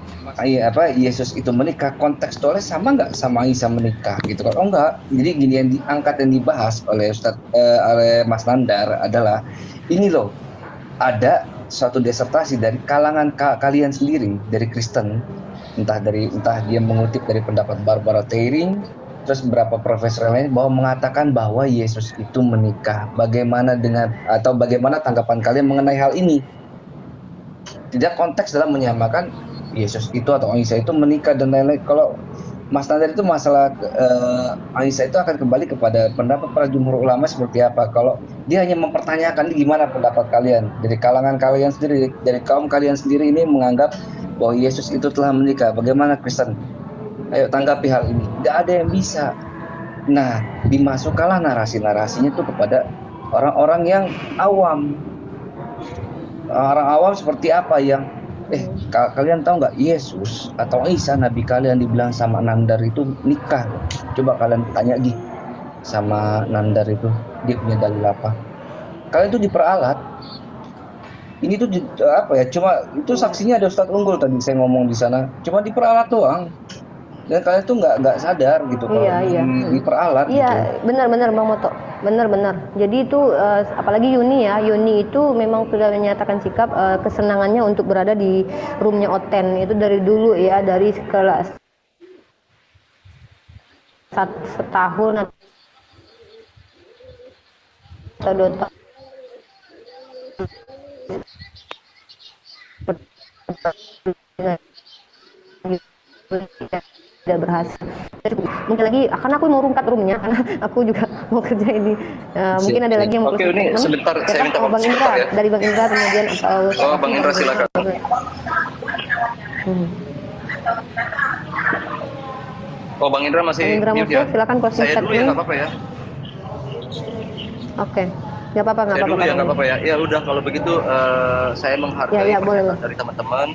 Yesus itu menikah kontekstualnya sama nggak sama Isa menikah gitu kan? Oh enggak. Jadi gini yang diangkat dan dibahas oleh oleh Mas Nandar adalah ini loh, ada suatu disertasi dari kalangan kalian sendiri dari Kristen, entah dia mengutip dari pendapat Barbara Teiring, terus beberapa profesor lain bahwa mengatakan bahwa Yesus itu menikah. Bagaimana tanggapan kalian mengenai hal ini? Tidak konteks dalam menyamakan Yesus itu atau Isa itu menikah dan lain-lain. Kalau Mas Nandar itu masalah Isa itu akan kembali kepada pendapat para jumhur ulama seperti apa. Kalau dia hanya mempertanyakan gimana pendapat kalian dari kalangan kalian sendiri, dari kaum kalian sendiri ini menganggap bahwa Yesus itu telah menikah. Bagaimana Kristen? Ayo tanggapi hal ini. Tidak ada yang bisa. Nah, dimasukkanlah narasi-narasinya itu kepada orang-orang yang awam. Orang awam seperti apa yang kalian tahu nggak Yesus atau Isa nabi kalian dibilang sama Nandar itu nikah? Coba kalian tanya sama Nandar itu dia punya dalil apa? Kalian itu diperalat. Ini tuh cuma itu saksinya ada Ustadz Unggul tadi saya ngomong di sana. Cuma diperalat doang. Dan kalian tuh nggak sadar gitu kalau diperalat. Iya, gitu. benar Bang Moto, benar. Jadi itu apalagi Yuni itu memang sudah menyatakan sikap kesenangannya untuk berada di roomnya Oten itu dari dulu ya, dari kelas setahun atau 2 tahun. Tidak berhasil. Mungkin lagi akan aku mau rungkat roomnya karena aku juga mau kerja ini. Mungkin ada lagi yang mau. Oke, ini sebentar saya minta Bang Indra ya. Dari Bang Indra kemudian Bang Indra silakan. Bang Indra masih mute ya. Silakan closing saya dulu ya, nggak apa-apa ya. Oke. Nggak apa-apa. Nggak apa-apa ya. Ya udah kalau begitu saya menghargai dari teman-teman.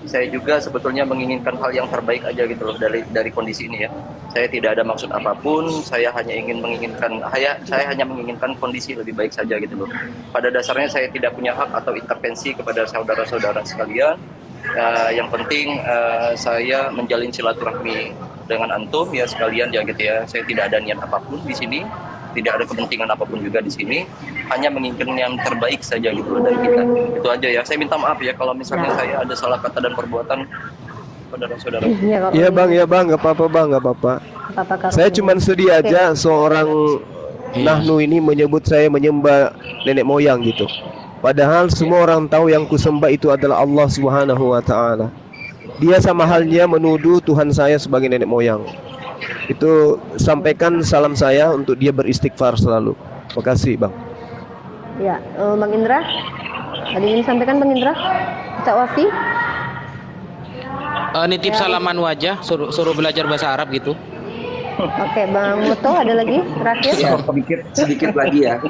Saya juga sebetulnya menginginkan hal yang terbaik aja gitu loh dari kondisi ini ya. Saya tidak ada maksud apapun, saya hanya menginginkan kondisi lebih baik saja gitu loh. Pada dasarnya saya tidak punya hak atau intervensi kepada saudara-saudara sekalian. Yang penting saya menjalin silaturahmi dengan antum ya sekalian ya gitu ya. Saya tidak ada niat apapun di sini. Tidak ada kepentingan apapun juga di sini, hanya menginginkan yang terbaik saja gitu dari kita. Itu aja ya. Saya minta maaf ya kalau misalnya saya ada salah kata dan perbuatan saudara-saudara. Ya, Iya bang, nggak apa-apa bang, nggak apa-apa. Saya cuma sedih aja seorang Nahnu ini menyebut saya menyembah nenek moyang gitu. Padahal semua orang tahu yang kusembah itu adalah Allah Subhanahu wa taala. Dia sama halnya menuduh Tuhan saya sebagai nenek moyang. Itu sampaikan salam saya untuk dia beristighfar selalu. Makasih bang. Ya, Bang Indra. Tadi ini sampaikan Bang Indra. Ustaz Wafi. Nitip salaman wajah, suruh belajar bahasa Arab gitu. Oke, Bang Muto ada lagi terakhir? Ya, sedikit lagi ya.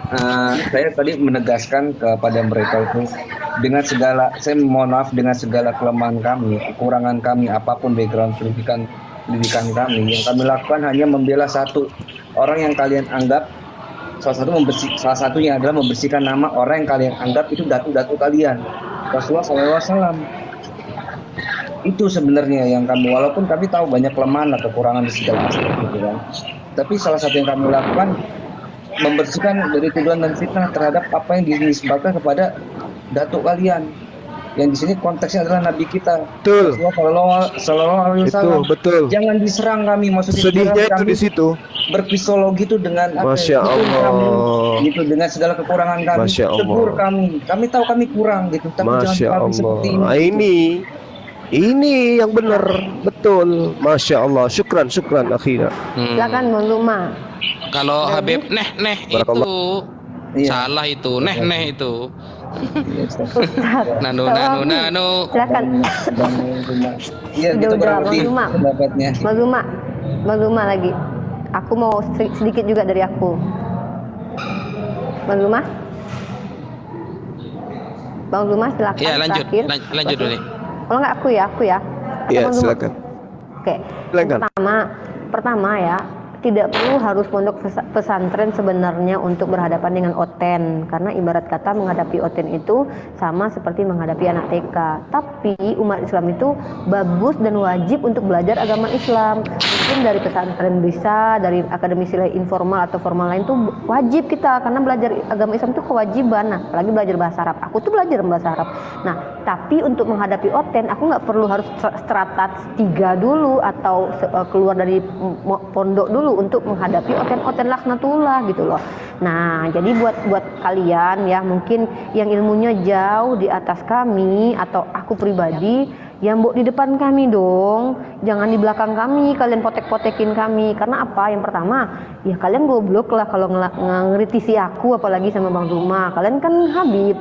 Saya tadi menegaskan kepada mereka itu dengan segala, saya mohon maaf dengan segala kelemahan kami, kekurangan kami, apapun background pendidikan kami, yang kami lakukan hanya membela satu orang yang kalian anggap salah satunya adalah membersihkan nama orang yang kalian anggap itu datu-datu kalian, Rasulullah SAW. Itu sebenarnya yang kami, walaupun kami tahu banyak kelemahan dan kekurangan di segala aspek gitu kan. Tapi salah satu yang kami lakukan membersihkan dari tuduhan dan fitnah terhadap apa yang dinisbatkan kepada datuk kalian. Yang di sini konteksnya adalah Nabi kita. Betul. Sallallahu alaihi wasallam. Betul. Jangan diserang kami, maksudnya Sedihnya itu di situ. Berpsikologi itu dengan Masya Allah. Gitu, dengan segala kekurangan kami. Masya Allah. Tegur kami tahu kami kurang gitu, tapi Masya jangan kami Allah. seperti ini. Nah, ini yang benar, betul. Masya Allah. Syukran akhirnya. Silakan Bang Luma. Kalau Habib itu Barakallah. salah itu, itu. Ustaz. Nano. Silakan. Iya, gitu Udah, berarti Bang Luma. pendapatnya. Bang Luma lagi. Aku mau sedikit juga dari aku. Bang Luma silakan. Ya, lanjut dulu nih. Kalau nggak aku ya. Iya, Bang Luma. silakan. Oke. Silakan. Pertama ya, tidak perlu harus pondok pesantren sebenarnya untuk berhadapan dengan oten, karena ibarat kata menghadapi oten itu sama seperti menghadapi anak TK. Tapi umat Islam itu bagus dan wajib untuk belajar agama Islam. Mungkin dari pesantren bisa, dari akademisi informal atau formal lain tuh wajib kita, karena belajar agama Islam itu kewajiban. Nah, apalagi belajar bahasa Arab. Aku tuh belajar bahasa Arab. Nah, tapi untuk menghadapi oten, aku nggak perlu harus strata 3 dulu atau keluar dari pondok dulu untuk menghadapi oten laknatullah gitu loh. Nah, jadi buat kalian ya mungkin yang ilmunya jauh di atas kami atau aku pribadi, ya mbok di depan kami dong, jangan di belakang kami kalian potek-potekin kami. Karena apa? Yang pertama, ya kalian goblok lah kalau ngeritisi aku, apalagi sama Bang Zuma. Kalian kan Habib,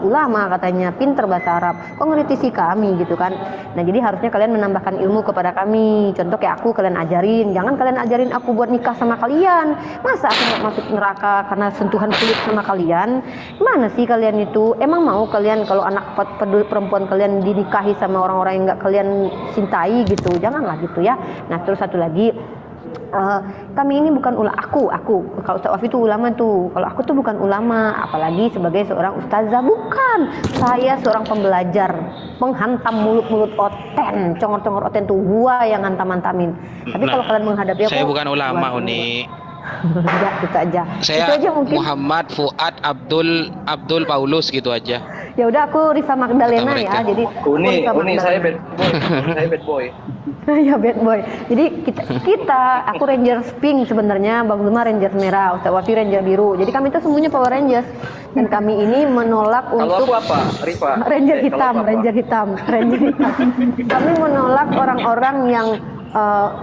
ulama katanya, pinter bahasa Arab, kok ngeritisi kami gitu kan. Nah, jadi harusnya kalian menambahkan ilmu kepada kami. Contoh kayak aku, kalian ajarin. Jangan kalian ajarin aku buat nikah sama kalian. Masa aku nggak masuk neraka karena sentuhan kulit sama kalian? Gimana sih kalian itu? Emang mau kalian kalau anak perempuan kalian dinikahi sama orang-orang yang nggak kalian cintai gitu? Janganlah gitu ya. Nah, terus satu lagi, kami ini bukan aku kalau Ustaz Wafi itu ulama tuh, kalau aku tuh bukan ulama, apalagi sebagai seorang ustazah, bukan. Saya seorang pembelajar, penghantam mulut-mulut oten, congor-congor oten tuh gua yang hantam-hantamin. Tapi kalau kalian menghadapi aku, saya bukan ulama, Uni. Ya, itu aja. Saya itu aja mungkin. Muhammad Fuad Abdul Paulus gitu aja. Ya udah, aku Rifa Magdalena ya. Jadi Uni saya bad boy. Ya bad boy. Jadi kita aku Rangers pink sebenarnya, Bang Zuma Rangers merah, Ustaz Wafi Ranger biru. Jadi kami itu semuanya Power Rangers. Dan kami ini menolak Kalau untuk aku apa, Rifa? Ranger hitam. Kami menolak orang-orang yang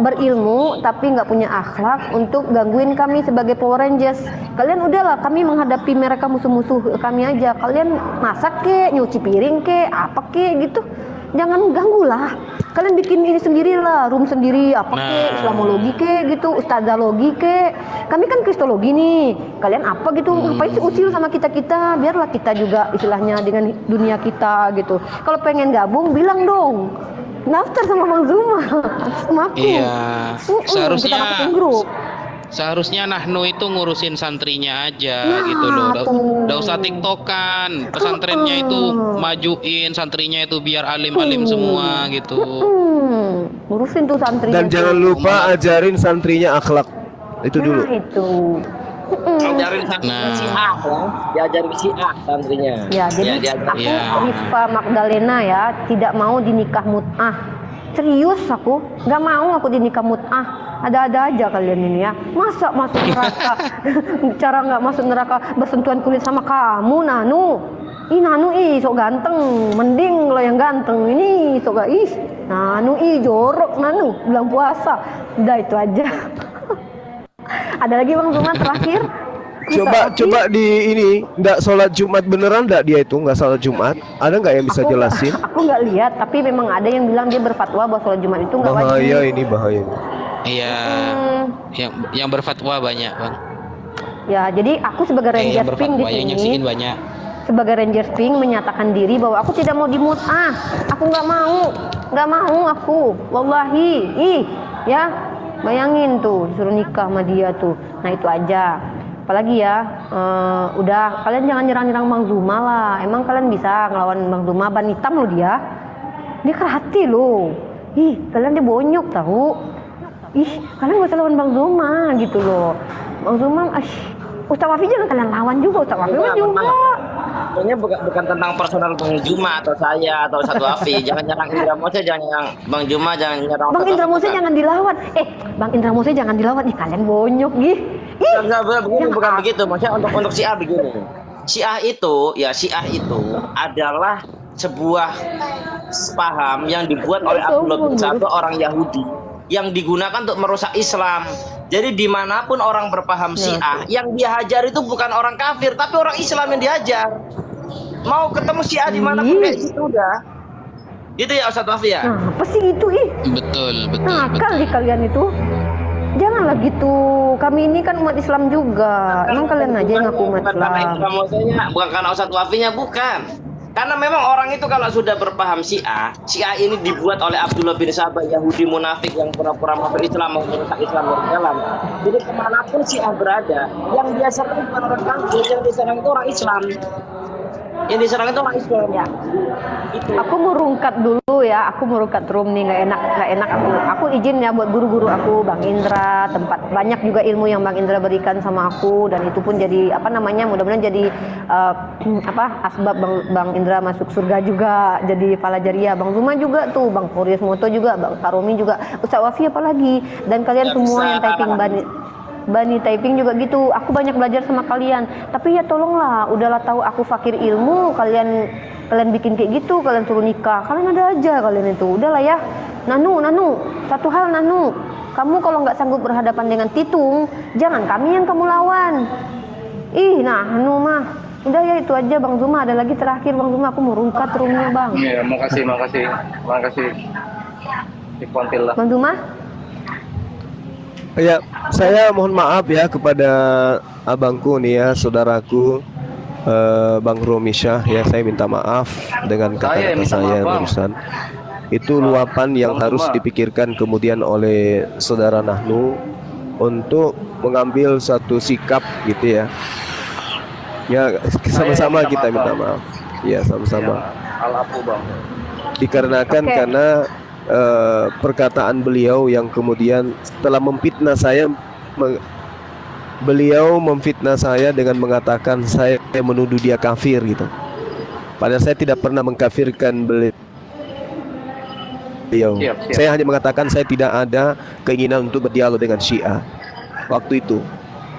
berilmu tapi nggak punya akhlak untuk gangguin kami sebagai Power Rangers. Kalian udahlah, kami menghadapi mereka musuh-musuh kami aja. Kalian masak kek, nyuci piring kek, apa kek gitu. Jangan ganggulah. Kalian bikin ini sendirilah, room sendiri, apa kek, Islamologi kek gitu, ustadzalogi kek. Kami kan Kristologi nih. Kalian apa gitu? Ngapain sih usil sama kita-kita? Biarlah kita juga istilahnya dengan dunia kita gitu. Kalau pengen gabung bilang dong. Daftar sama Bang Zuma, sama aku. Iya. Kita masukin grup. Seharusnya Nahnu itu ngurusin santrinya aja gitu loh. Nggak usah tiktokan. Pesantrennya itu majuin santrinya itu biar alim-alim semua gitu. Ngurusin tuh santrinya. Dan jangan lupa ajarin santrinya akhlak. Itu dulu. Nah, itu. Diajarin Syiah, diajarin Syiah santrinya. Ya, jadi aku Rifa Magdalena ya, tidak mau dinikah mut'ah. Serius aku, nggak mau aku dinikah mut'ah. Ada-ada aja kalian ini ya. Masa masuk neraka? Cara nggak masuk neraka bersentuhan kulit sama kamu, Nanu. Ih Nanu sok ganteng, mending lo yang ganteng ini sok gak Nanu jorok Nanu bulan puasa. Udah itu aja. Ada lagi Bang Zuma terakhir? Coba di ini nggak sholat Jumat beneran nggak dia itu nggak sholat Jumat? Ada nggak yang bisa jelasin? Aku nggak lihat, tapi memang ada yang bilang dia berfatwa bahwa sholat Jumat itu nggak wajib. Bahaya ini bahaya. Iya. Yang berfatwa banyak, Bang. Ya, jadi aku sebagai Ranger Pink di yang sini. nyaksiin banyak. Sebagai Ranger Pink menyatakan diri bahwa aku tidak mau dimut'ah. Aku nggak mau aku. Wallahi, ya bayangin tuh disuruh nikah sama dia tuh. Nah itu aja. Apalagi ya, udah kalian jangan nyerang-nyerang Bang Zuma lah. Emang kalian bisa ngelawan Bang Zuma? Ban hitam loh dia kerhati loh. Kalian dia bonyok tahu. Kalian gak usah lawan Bang Zuma gitu loh. Bang Zuma, Ustaz Wafi jangan kalian lawan juga. Ustaz Wafi juga. Ini bukan tentang personal Bang Zuma atau saya atau Ustaz Wafi. Jangan nyerang Indra Mose, jangan nyerang Bang Zuma, jangan nyerang Bang Indra Mose jangan dilawan. Bang Indra Mose jangan dilawan. Kalian bonyok bukan begitu. Maksudnya untuk Syiah begini. Syiah itu adalah sebuah paham yang dibuat oleh Abdullah bin Saba, orang Yahudi, yang digunakan untuk merusak Islam. Jadi dimanapun orang berpaham Syiah, yang dia hajar itu bukan orang kafir, tapi orang Islam yang dihajar. Mau ketemu Syiah dimanapun kayak gitu udah. Gitu ya Ustaz Wafi ya? Nah, apa sih itu Betul. Kali kalian itu. Janganlah gitu. Kami ini kan umat Islam juga. Emang kalian aja yang ngaku umat Islam. Bukan karena Ustaz Wafinya, bukan. Karena memang orang itu kalau sudah berpaham Syiah ini dibuat oleh Abdullah bin Saba, Yahudi munafik yang pura-pura masuk Islam, mau merusak Islam dari dalam. Jadi kemanapun Syiah berada, yang dia serang bukan orang kafir, yang diserang itu orang Islam. Yang diserang itu orang Islam ya. Aku merungkat dulu ya, aku merungkat room nih, nggak enak aku izin ya buat guru-guru aku, Bang Indra, tempat banyak juga ilmu yang Bang Indra berikan sama aku, dan itu pun jadi mudah-mudahan jadi asbab Bang Indra masuk surga juga, jadi palajaria. Bang Zuma juga tuh, Bang Furius Moto juga, Bang Karomi juga, Ustaz Wafi apalagi, dan kalian semua yang typing Bani typing juga gitu. Aku banyak belajar sama kalian. Tapi ya tolonglah, udahlah tahu aku fakir ilmu, kalian bikin kayak gitu, kalian suruh nikah. Kalian ada aja kalian itu. Udahlah ya. Nanu, satu hal Nanu. Kamu kalau nggak sanggup berhadapan dengan Titung, jangan kami yang kamu lawan. Nanu mah. Udah ya itu aja Bang Zuma. Ada lagi terakhir Bang Zuma, aku mau rungkat roomnya Bang. Iya, makasih. Ikhwanillah. Bang Zuma? Ya, saya mohon maaf ya kepada abangku nih ya, saudaraku Bang Romisyah ya, saya minta maaf dengan kata-kata saya barusan. Itu luapan yang harus dipikirkan kemudian oleh saudara Nahnu untuk mengambil satu sikap gitu ya. Ya, sama-sama kita minta maaf. Ya, sama-sama. Al-afu Bang. Dikarenakan karena perkataan beliau yang kemudian setelah memfitnah saya, beliau memfitnah saya dengan mengatakan saya menuduh dia kafir gitu. Padahal saya tidak pernah mengkafirkan beliau. Siap. Saya hanya mengatakan saya tidak ada keinginan untuk berdialog dengan Syiah waktu itu.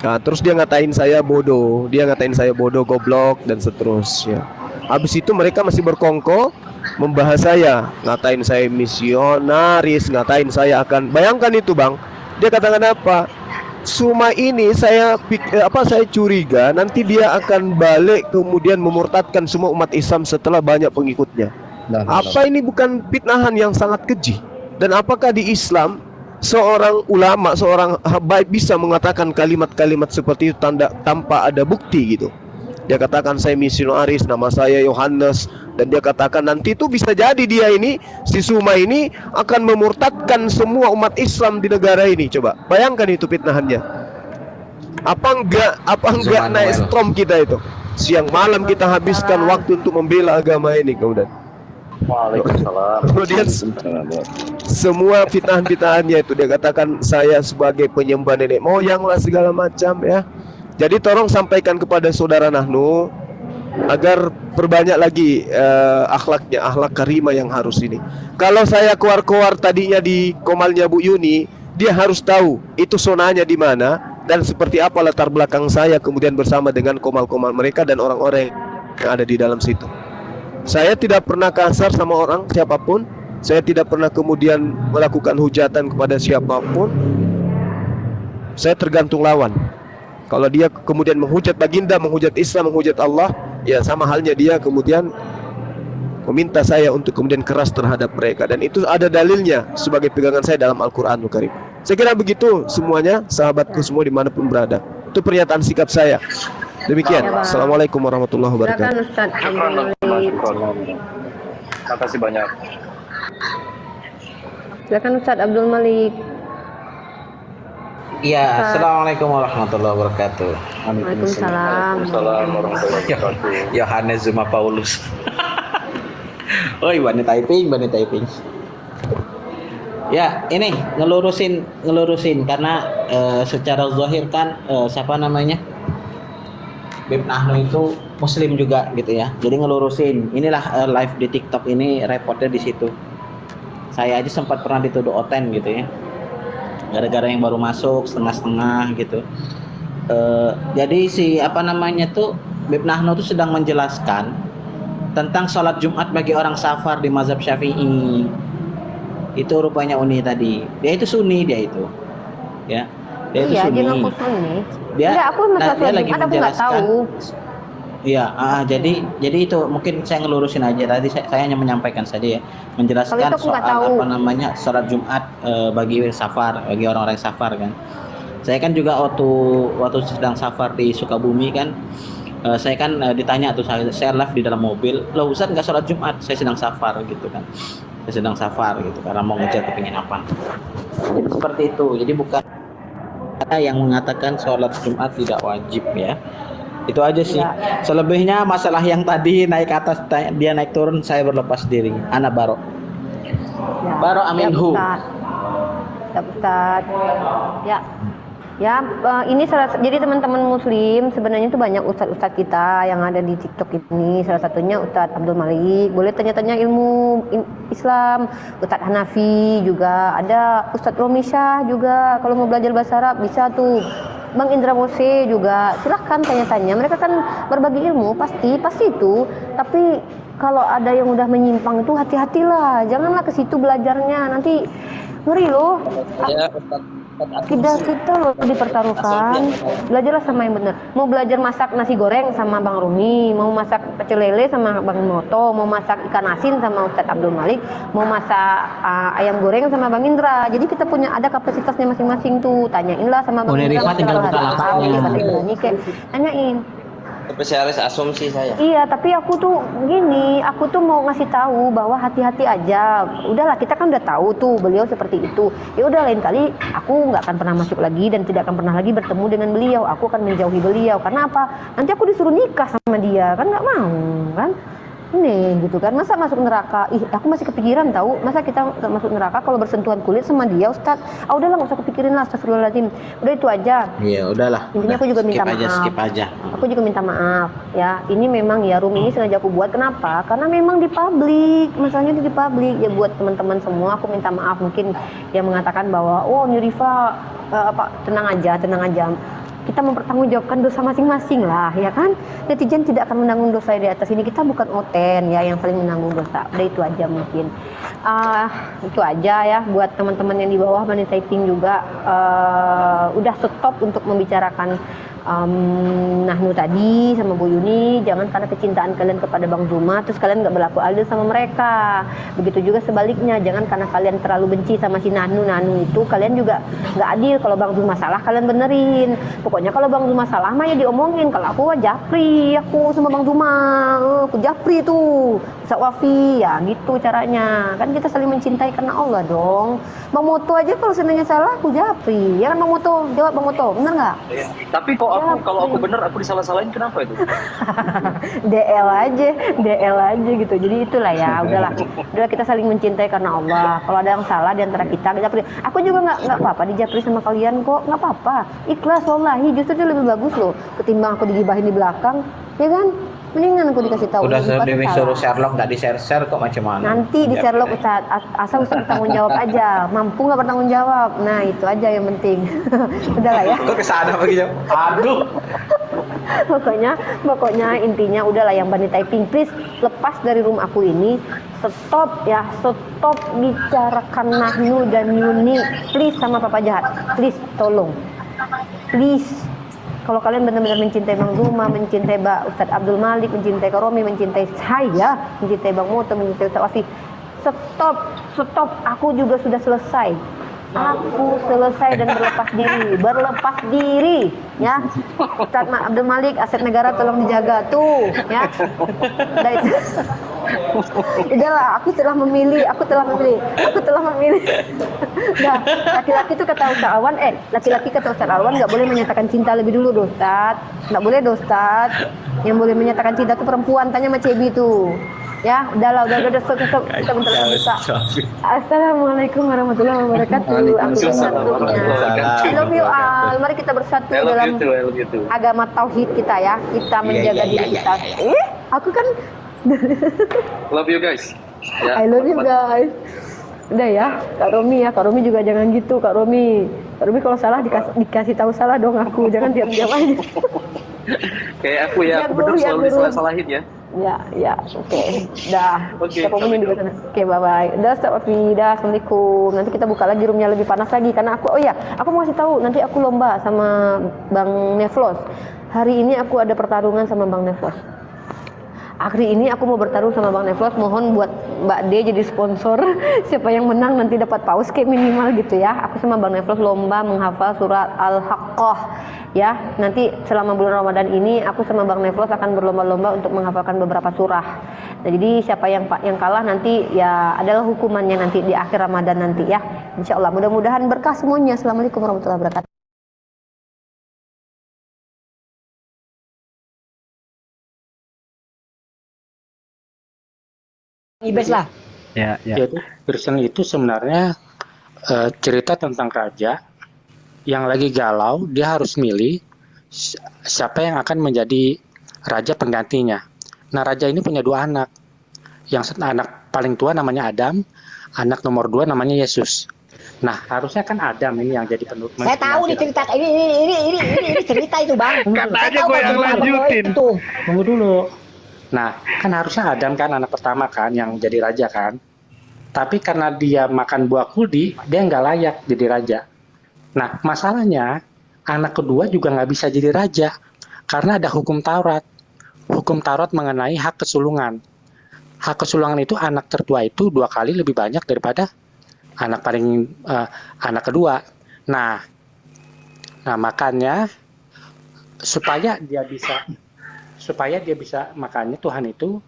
Nah, terus dia ngatain saya bodoh, goblok dan seterusnya. Habis itu mereka masih berkongko membahas saya, ngatain saya misionaris, ngatain saya akan, bayangkan itu Bang, dia katakan apa? Suma ini saya curiga nanti dia akan balik kemudian memurtadkan semua umat Islam setelah banyak pengikutnya. Apa ini bukan fitnahan yang sangat keji? Dan apakah di Islam seorang ulama, seorang habaib bisa mengatakan kalimat-kalimat seperti itu tanpa ada bukti gitu? Dia katakan saya misionaris, nama saya Yohanes, dan dia katakan nanti itu bisa jadi dia ini, si Suma ini akan memurtadkan semua umat Islam di negara ini. Coba bayangkan itu fitnahannya. Apa enggak naik strom kita itu? Siang malam kita habiskan waktu untuk membela agama ini kemudian. Waalaikumsalam. Kemudian semua fitnah-fitnahannya itu dia katakan saya sebagai penyembah nenek moyang lah segala macam ya. Jadi tolong sampaikan kepada saudara Nahnu agar perbanyak lagi akhlaknya, akhlak karimah yang harus ini. Kalau saya keluar-keluar tadinya di komalnya Bu Yuni, dia harus tahu itu sonanya di mana dan seperti apa latar belakang saya kemudian bersama dengan komal-komal mereka dan orang-orang yang ada di dalam situ. Saya tidak pernah kasar sama orang siapapun. Saya tidak pernah kemudian melakukan hujatan kepada siapapun. Saya tergantung lawan. Kalau dia kemudian menghujat baginda, menghujat Islam, menghujat Allah, ya sama halnya dia kemudian meminta saya untuk kemudian keras terhadap mereka. Dan itu ada dalilnya sebagai pegangan saya dalam Al-Quranul Karim. Saya kira begitu semuanya, sahabatku semua dimanapun berada. Itu pernyataan sikap saya. Demikian. Assalamualaikum warahmatullahi wabarakatuh. Silakan Ustaz Abdul Malik. Terima kasih banyak. Silakan Ustaz Abdul Malik. Ya, assalamualaikum warahmatullahi wabarakatuh. Waalaikumsalam. Assalamualaikum warahmatullahi wabarakatuh. Yohanes Zuma Paulus. Oi, Bani Taiping. Ya, ini ngelurusin karena secara zahir kan siapa namanya? Bib Nahnu itu muslim juga gitu ya. Jadi ngelurusin. Inilah live di TikTok ini repotnya di situ. Saya aja sempat pernah dituduh oten gitu ya. Gara-gara yang baru masuk setengah-setengah gitu. Jadi si apa namanya tuh Bib Nahnu tuh sedang menjelaskan tentang sholat Jumat bagi orang safar di mazhab Syafi'i. Itu rupanya Uni tadi. Dia itu Sunni dia itu. Ya. Dia itu Sunni. Dia ngaku Sunni. Dia, aku dia lagi menjelaskan. Iya, jadi itu mungkin saya ngelurusin aja tadi saya hanya menyampaikan saja ya, menjelaskan soal apa namanya sholat Jumat bagi safar, bagi orang-orang safar kan. Saya kan juga waktu sedang safar di Sukabumi kan, saya kan ditanya tuh saya live di dalam mobil, loh Ustaz nggak sholat Jumat, saya sedang safar gitu kan, saya sedang safar gitu karena mau ngejar ke penginapan. Jadi seperti itu, jadi bukan ada yang mengatakan sholat Jumat tidak wajib ya. Itu aja sih. Selebihnya masalah yang tadi naik atas dia naik turun saya berlepas diri. Ana baro. Ya, Baro aminhu. Ya Ustaz. Ya. Ya, ini jadi teman-teman muslim sebenarnya itu banyak ustadz kita yang ada di TikTok ini. Salah satunya Ustadz Abdul Malik. Boleh tanya-tanya ilmu Islam. Ustadz Hanafi juga ada. Ustadz Romisyah juga. Kalau mau belajar bahasa Arab bisa tuh. Bang Indra Mose juga. Silahkan tanya-tanya. Mereka kan berbagi ilmu pasti itu. Tapi kalau ada yang udah menyimpang itu hati-hatilah. Janganlah ke situ belajarnya. Nanti ngeri loh. Kita loh dipertaruhkan. Belajarlah sama yang benar. Mau belajar masak nasi goreng sama Bang Rumi, mau masak pecel lele sama Bang Moto, mau masak ikan asin sama Ustadz Abdul Malik, mau masak ayam goreng sama Bang Indra. Jadi kita punya ada kapasitasnya masing-masing tuh. Tanyainlah sama Bang Indra. Tinggal buka lapaknya. Tanyain. Spesialis asumsi saya. Iya, tapi aku tuh gini, aku tuh mau ngasih tahu bahwa hati-hati aja. Udahlah, kita kan udah tahu tuh beliau seperti itu. Ya udah, lain kali aku nggak akan pernah masuk lagi dan tidak akan pernah lagi bertemu dengan beliau. Aku akan menjauhi beliau. Karena apa? Nanti aku disuruh nikah sama dia, kan nggak mau, kan? Ini gitu kan, masa masuk neraka? Aku masih kepikiran tahu, masa kita nggak masuk neraka kalau bersentuhan kulit sama dia, Ustadz? Udahlah, nggak usah kepikirin lah, astagfirullahaladzim. Udah itu aja. Iya, udahlah. Intinya aku juga minta maaf. Skip aja. Aku juga minta maaf ya. Ini memang ya room ini sengaja aku buat. Kenapa? Karena memang di publik, masalahnya di publik. Ya buat teman-teman semua, aku minta maaf. Mungkin yang mengatakan bahwa Nurifa tenang aja. Kita mempertanggungjawabkan dosa masing-masing lah, ya kan? Netizen tidak akan menanggung dosa di atas ini. Kita bukan oten ya yang paling menanggung dosa. Udah itu aja mungkin. Itu aja ya buat teman-teman yang di bawah Bani Taiping juga. Udah stop untuk membicarakan Nahnu tadi sama Bu Yuni. Jangan karena kecintaan kalian kepada Bang Zuma terus kalian nggak berlaku adil sama mereka. Begitu juga sebaliknya, jangan karena kalian terlalu benci sama si Nahnu itu kalian juga nggak adil. Kalau Bang Zuma salah kalian benerin. Pokoknya kalau Bang Zuma salah mah ya diomongin. Kalau aku japri, aku sama Bang Zuma aku japri tuh Sakwafi ya gitu caranya. Kan kita saling mencintai karena Allah dong. Bang Moto aja kalau seandainya salah aku japri, ya kan Bang Moto? Jawab Bang Moto, bener nggak? Tapi kalau aku bener aku disalah-salahin, kenapa itu? DL aja gitu. Jadi itulah ya, udahlah kita saling mencintai karena Allah. Kalau ada yang salah di antara kita japri. Aku juga nggak apa-apa dijapri sama kalian kok, nggak apa-apa. Ikhlas wallahi, justru itu lebih bagus loh ketimbang aku digibahin di belakang, ya kan? mendingan aku dikasih tahu. Udah Bukan disuruh salah. Sherlock nggak di share kok macam mana? Nanti di Sherlock Ustaz, asal Ustaz bertanggung jawab aja. Mampu nggak bertanggung jawab? Nah itu aja yang penting. Udahlah ya. Kok kesana begitu? Aduh. Pokoknya intinya udahlah yang Bani typing, please lepas dari room aku ini, stop ya, stop bicarakan Nahnu dan Yuni, please, sama Papa Jahat, please, tolong, please. Kalau kalian benar-benar mencintai Bang Zuma, mencintai Ustadz Abdul Malik, mencintai Kak Romi, mencintai saya, mencintai Bang Moto, mencintai Ustadz Wafi, stop, aku juga sudah selesai. Aku selesai dan berlepas diri, ya. Ustadz Abdul Malik, aset negara tolong dijaga tuh, ya. Udahlah, aku telah memilih. Dah, laki-laki itu kata Ustaz Alwan, laki-laki kata Ustaz Alwan nggak boleh menyatakan cinta lebih dulu, Ustaz. Nggak boleh, Ustaz. Yang boleh menyatakan cinta itu perempuan, tanya sama Cebi tuh. Ya, udah, stop. Kita bentar lagi bisa. Assalamualaikum warahmatullahi wabarakatuh. I love you all. Mari kita bersatu dalam agama tauhid kita ya. Kita menjaga diri kita. Aku kan Love you guys. I love you guys. Udah ya, Kak Romi juga jangan gitu, Kak Romi kalau salah dikasih tahu salah dong aku, jangan diam-diam aja. Kayak aku ya, aku bener selalu disalah-salahin ya. Ya, oke. Dah. Oke, Kita ngomongin di sana. Oke, bye-bye. Dah, Ustaz Wafi. Dah, Assalamualaikum. Nanti kita buka lagi roomnya lebih panas lagi karena aku mau kasih tahu, nanti aku lomba sama Bang Nevlos. Hari ini aku ada pertarungan sama Bang Nevlos. Hari ini aku mau bertarung sama Bang Nevlos, mohon buat Mbak D jadi sponsor. Siapa yang menang nanti dapat paus kayak minimal gitu ya. Aku sama Bang Nevlos lomba menghafal surat Al-Haqqah ya. Nanti selama bulan Ramadan ini aku sama Bang Nevlos akan berlomba-lomba untuk menghafalkan beberapa surah. Nah, jadi siapa yang kalah nanti ya adalah hukumannya nanti di akhir Ramadan nanti ya. Insya Allah mudah-mudahan berkah semuanya. Assalamualaikum warahmatullahi wabarakatuh. Ibes lah. Ya. Jadi Kristen itu sebenarnya cerita tentang raja yang lagi galau, dia harus milih siapa yang akan menjadi raja penggantinya. Nah, raja ini punya 2 anak. Yang anak paling tua namanya Adam, anak nomor 2 namanya Yesus. Nah, harusnya kan Adam ini yang jadi penutup. Saya tahu nih cerita ini cerita itu, Bang. Kata aja gue yang lanjutin. Tunggu dulu. Nah, kan harusnya Adam kan anak pertama kan yang jadi raja kan. Tapi karena dia makan buah kuldi, dia nggak layak jadi raja. Nah, masalahnya anak kedua juga nggak bisa jadi raja karena ada hukum Taurat. Hukum Taurat mengenai hak kesulungan. Hak kesulungan itu anak tertua itu 2 kali lebih banyak daripada anak kedua. Nah makanya supaya dia bisa makanya Tuhan itu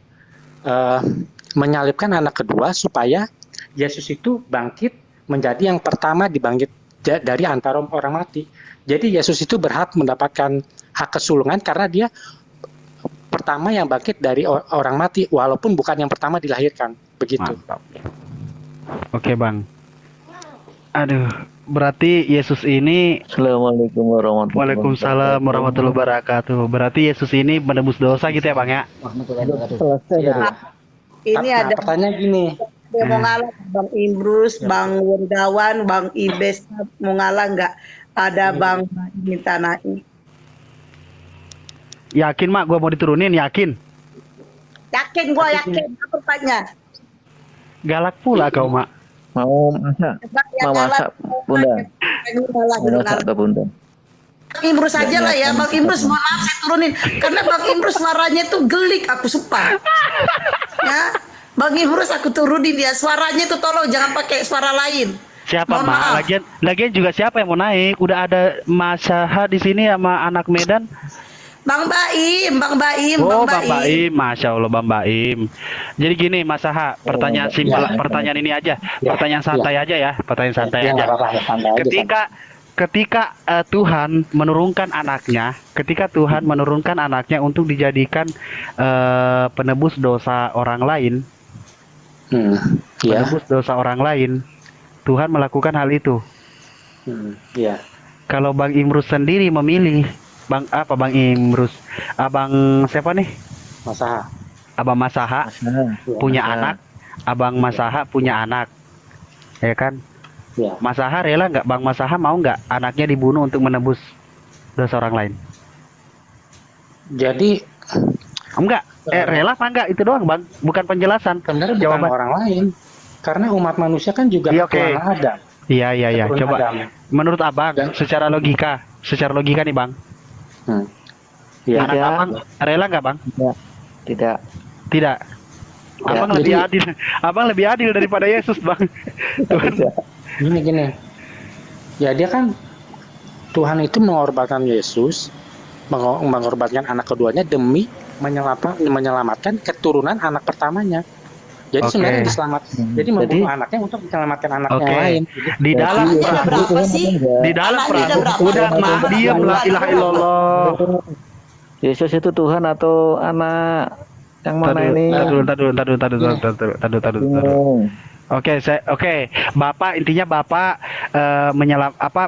menyalibkan anak kedua supaya Yesus itu bangkit menjadi yang pertama dibangkit dari antara orang mati. Jadi Yesus itu berhak mendapatkan hak kesulungan karena dia pertama yang bangkit dari orang mati walaupun bukan yang pertama dilahirkan. Begitu. Mantap. Oke, Bang. Aduh, berarti Yesus ini Assalamualaikum warahmatullahi wabarakatuh. Waalaikumsalam warahmatullahi wabarakatuh. Berarti Yesus ini menebus dosa gitu ya, Bang ya? Ya. Ini ada pertanyaan gini. Dia mau ngalah Bang Imrus, Bang Wendawan, Bang Ibes mau ngalah nggak? Ada Bang minta naik. Yakin, Mak, gua mau diturunin, yakin? Yakin, gua yakin. Apa tanya? Galak pula kau, Mak. Mau masak Bunda. Mau masak ke Bunda. Bang Imrus aja lah ya, Bang Imrus mohon maaf saya turunin karena Bang Imrus suaranya tuh gelik, aku sumpah. Ya, Bang Imrus aku turunin dia, suaranya tuh tolong jangan pakai suara lain. Siapa, Mak? Lagian juga siapa yang mau naik? Udah ada Mas Syaha di sini sama anak Medan. Bang Baim. Oh, Bang Baim, Masya Allah, Bang Baim. Jadi gini, Mas Saha, pertanyaan simpel, pertanyaan ini aja, pertanyaan santai aja ya, pertanyaan santai aja. Ketika Tuhan menurunkan anaknya, untuk dijadikan penebus dosa orang lain, penebus dosa orang lain, Tuhan melakukan hal itu. Kalau Bang Imrus sendiri memilih, Bang Imrus, Abang siapa nih? Masaha. Abang Masaha punya anak, Abang Masaha punya anak, ya kan? Ya. Masaha rela nggak, Bang Masaha mau nggak anaknya dibunuh untuk menebus dosa orang lain? Jadi enggak, rela apa enggak? Itu doang, Bang. Bukan penjelasan. sebenarnya bukan Jawaban. orang lain. Karena umat manusia kan juga Iya, oke. keturunan Adam. Iya. Keturunan Coba Adam. menurut Abang, secara logika nih, Bang. Iya. Anak Abang rela nggak, Bang? Tidak. Tidak. Abang lebih adil. Abang lebih adil daripada Yesus, Bang. Tuhan. Gini. Ya dia kan Tuhan itu mengorbankan Yesus, mengorbankan anak keduanya demi menyelamatkan keturunan anak pertamanya. Jadi Oke. sebenarnya jadi membunuh anaknya untuk menyelamatkan anaknya Oke. yang lain. Di dalam Anaknya berapa sih? di dalam Anaknya ada berapa? udah mah diam la ilaha illallah. Yesus itu Tuhan atau anak yang mana ini? Tadu. Oke, Bapak intinya Bapak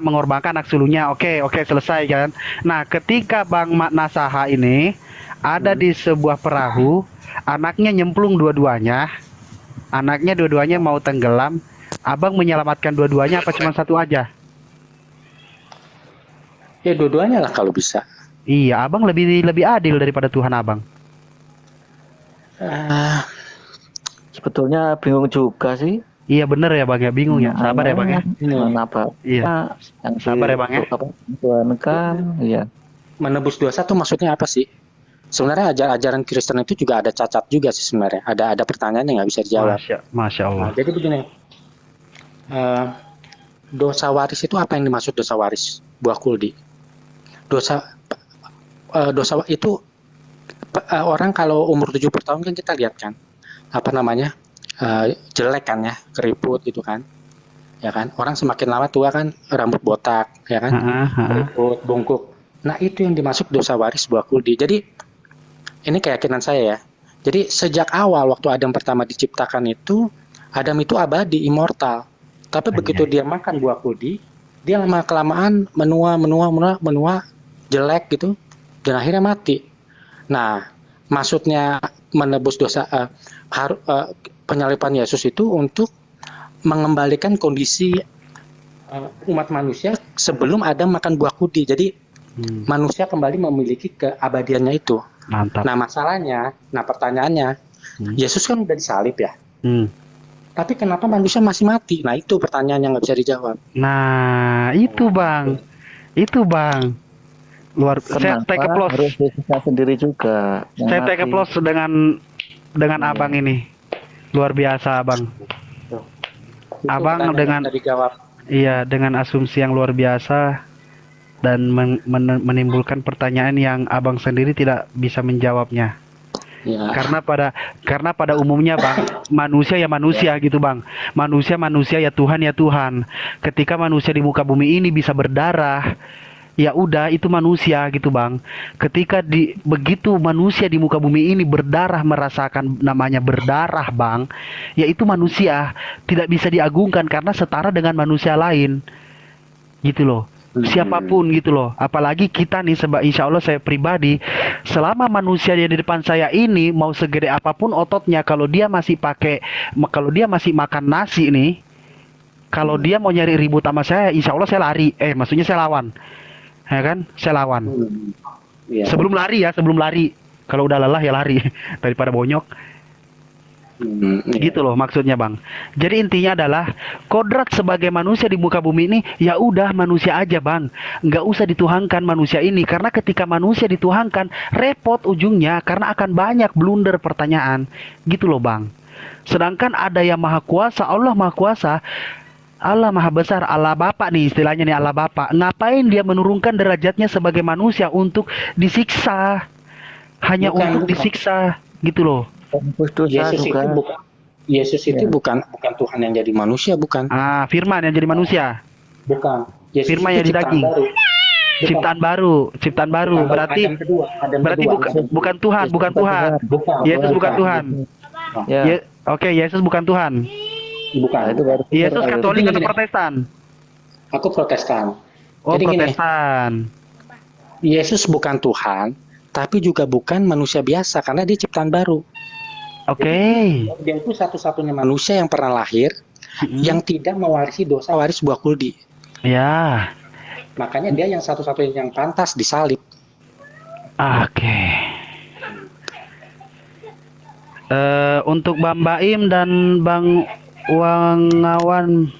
mengorbankan anak sulungnya. Oke, selesai kan. Nah, ketika Bang Nasaha ini ada di sebuah perahu, anaknya nyemplung dua-duanya. Anaknya dua-duanya mau tenggelam. Abang menyelamatkan dua-duanya apa cuma satu aja? Ya dua-duanya lah kalau bisa. Iya, Abang lebih adil daripada Tuhan Abang. Sebetulnya bingung juga sih. Iya bener ya Bang ya, bingung ya. Sabar ya Bang ya. Kenapa? Iya. Sabar ya Bang ya. Tuhan kan, iya. Menebus dosa tuh maksudnya apa sih? Sebenarnya ajaran Kristen itu juga ada cacat juga sih sebenarnya. Ada pertanyaan yang nggak bisa dijawab. Masya Allah. Nah, jadi begini, dosa waris itu apa yang dimaksud dosa waris? Buah kuldi. Dosa itu orang kalau umur 70 tahun kan kita lihat kan, jelek kan ya, keriput gitu kan, ya kan. Orang semakin lama tua kan rambut botak, ya kan, keriput, bungkuk. Nah itu yang dimaksud dosa waris buah kuldi. Jadi ini keyakinan saya ya. Jadi sejak awal waktu Adam pertama diciptakan itu, Adam itu abadi, immortal. Tapi begitu dia makan buah kuldi, dia lama kelamaan menua, jelek gitu, dan akhirnya mati. Nah, maksudnya menebus dosa, penyaliban Yesus itu untuk mengembalikan kondisi umat manusia sebelum Adam makan buah kuldi. Jadi manusia kembali memiliki keabadiannya itu. Mantap. Nah pertanyaannya, Yesus kan udah disalib ya. Tapi kenapa manusia masih mati? Nah itu pertanyaan yang nggak bisa dijawab. Nah itu Bang, saya take applause. Harus kita sendiri juga. Saya take applause dengan Abang ini, luar biasa Abang. Abang dengan asumsi yang luar biasa dan menimbulkan pertanyaan yang Abang sendiri tidak bisa menjawabnya. Ya. Karena pada umumnya Bang, manusia ya manusia gitu Bang. Manusia ya Tuhan ya Tuhan. Ketika manusia di muka bumi ini bisa berdarah, ya udah itu manusia gitu Bang. Ketika begitu manusia di muka bumi ini berdarah, merasakan namanya berdarah Bang, ya itu manusia, tidak bisa diagungkan karena setara dengan manusia lain. Gitu loh. Siapapun gitu loh, apalagi kita nih insya Allah saya pribadi, selama manusia yang di depan saya ini mau segede apapun ototnya, kalau dia masih makan nasi nih, kalau dia mau nyari ribut sama saya, insya Allah saya lari, maksudnya saya lawan, ya kan, saya lawan. Sebelum lari, kalau udah lelah ya lari daripada bonyok. Gitu loh maksudnya Bang. Jadi intinya adalah kodrat sebagai manusia di muka bumi ini ya udah manusia aja Bang, nggak usah dituhankan manusia ini, karena ketika manusia dituhankan repot ujungnya karena akan banyak blunder pertanyaan gitu loh Bang. Sedangkan ada yang maha kuasa, Allah maha kuasa, Allah maha besar, Allah Bapa nih istilahnya nih, Allah Bapa. Ngapain dia menurunkan derajatnya sebagai manusia untuk disiksa, untuk disiksa gitu loh. Yesus itu bukan Tuhan yang jadi manusia, bukan. Firman yang jadi manusia. Bukan. Yesus Firman yang di daging. Ciptaan baru. Berarti bukan Tuhan. Yesus bukan Tuhan. Oke, Yesus bukan Tuhan. Bukan. Yesus Katolik atau Protestan? Aku Protestan. Oh, Protestan. Yesus bukan Tuhan, tapi juga bukan manusia biasa karena dia ciptaan baru. Oke. Dia itu satu-satunya manusia yang pernah lahir yang tidak mewarisi dosa waris buah kuldi. Ya. Makanya dia yang satu-satunya yang pantas disalib. Oke. Untuk Bang Baim dan Bang Wongawam,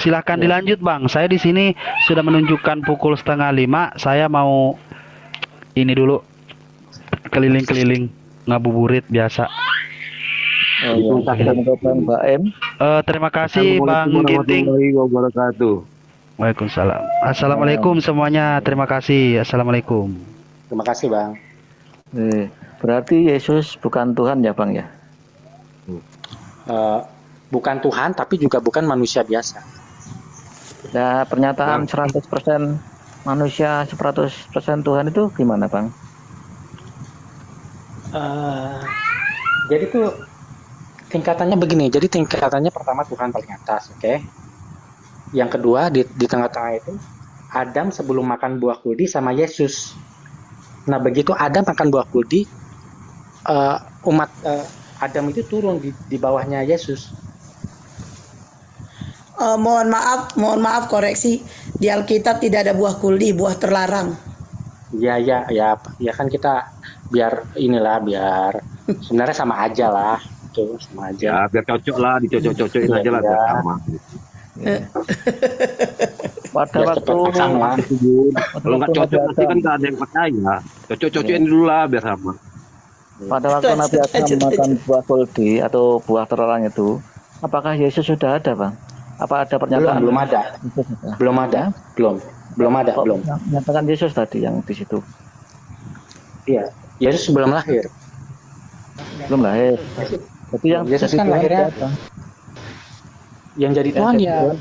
silahkan dilanjut Bang. Saya di sini sudah menunjukkan pukul 4:30. Saya mau ini dulu keliling-keliling ngabuburit biasa. Bang Baim. Terima kasih Bang Ginting. Waalaikumsalam. Assalamualaikum semuanya. Terima kasih. Assalamualaikum. Terima kasih Bang. Berarti Yesus bukan Tuhan ya Bang ya? Bukan Tuhan tapi juga bukan manusia biasa. Nah, pernyataan 100% manusia 100% Tuhan itu gimana Bang? Jadi tuh tingkatannya begini. Jadi tingkatannya pertama Tuhan paling atas, oke? Yang kedua di tengah-tengah itu Adam sebelum makan buah kuldi sama Yesus. Nah begitu Adam makan buah kuldi, umat Adam itu turun di bawahnya Yesus. Mohon maaf koreksi, di Alkitab tidak ada buah kuldi, buah terlarang. Ya kan kita biar sebenarnya sama aja lah, tuh sama aja. Ya biar cocok lah, dicocok-cocokin aja lah biar sama. Pada waktu kalau nggak cocok nanti kan nggak ada yang percaya. Cocok-cocokin dulu lah biar sama. Pada waktu Nabi Adam makan buah kuldi atau buah terlarang itu, apakah Yesus sudah ada Bang? Apa ada pernyataan? Belum ada. Menyatakan Yesus tadi yang di situ. Iya, Yesus belum lahir. Belum lahir. Tapi yang Yesus kan lahirnya yang jadi Tuhan ya.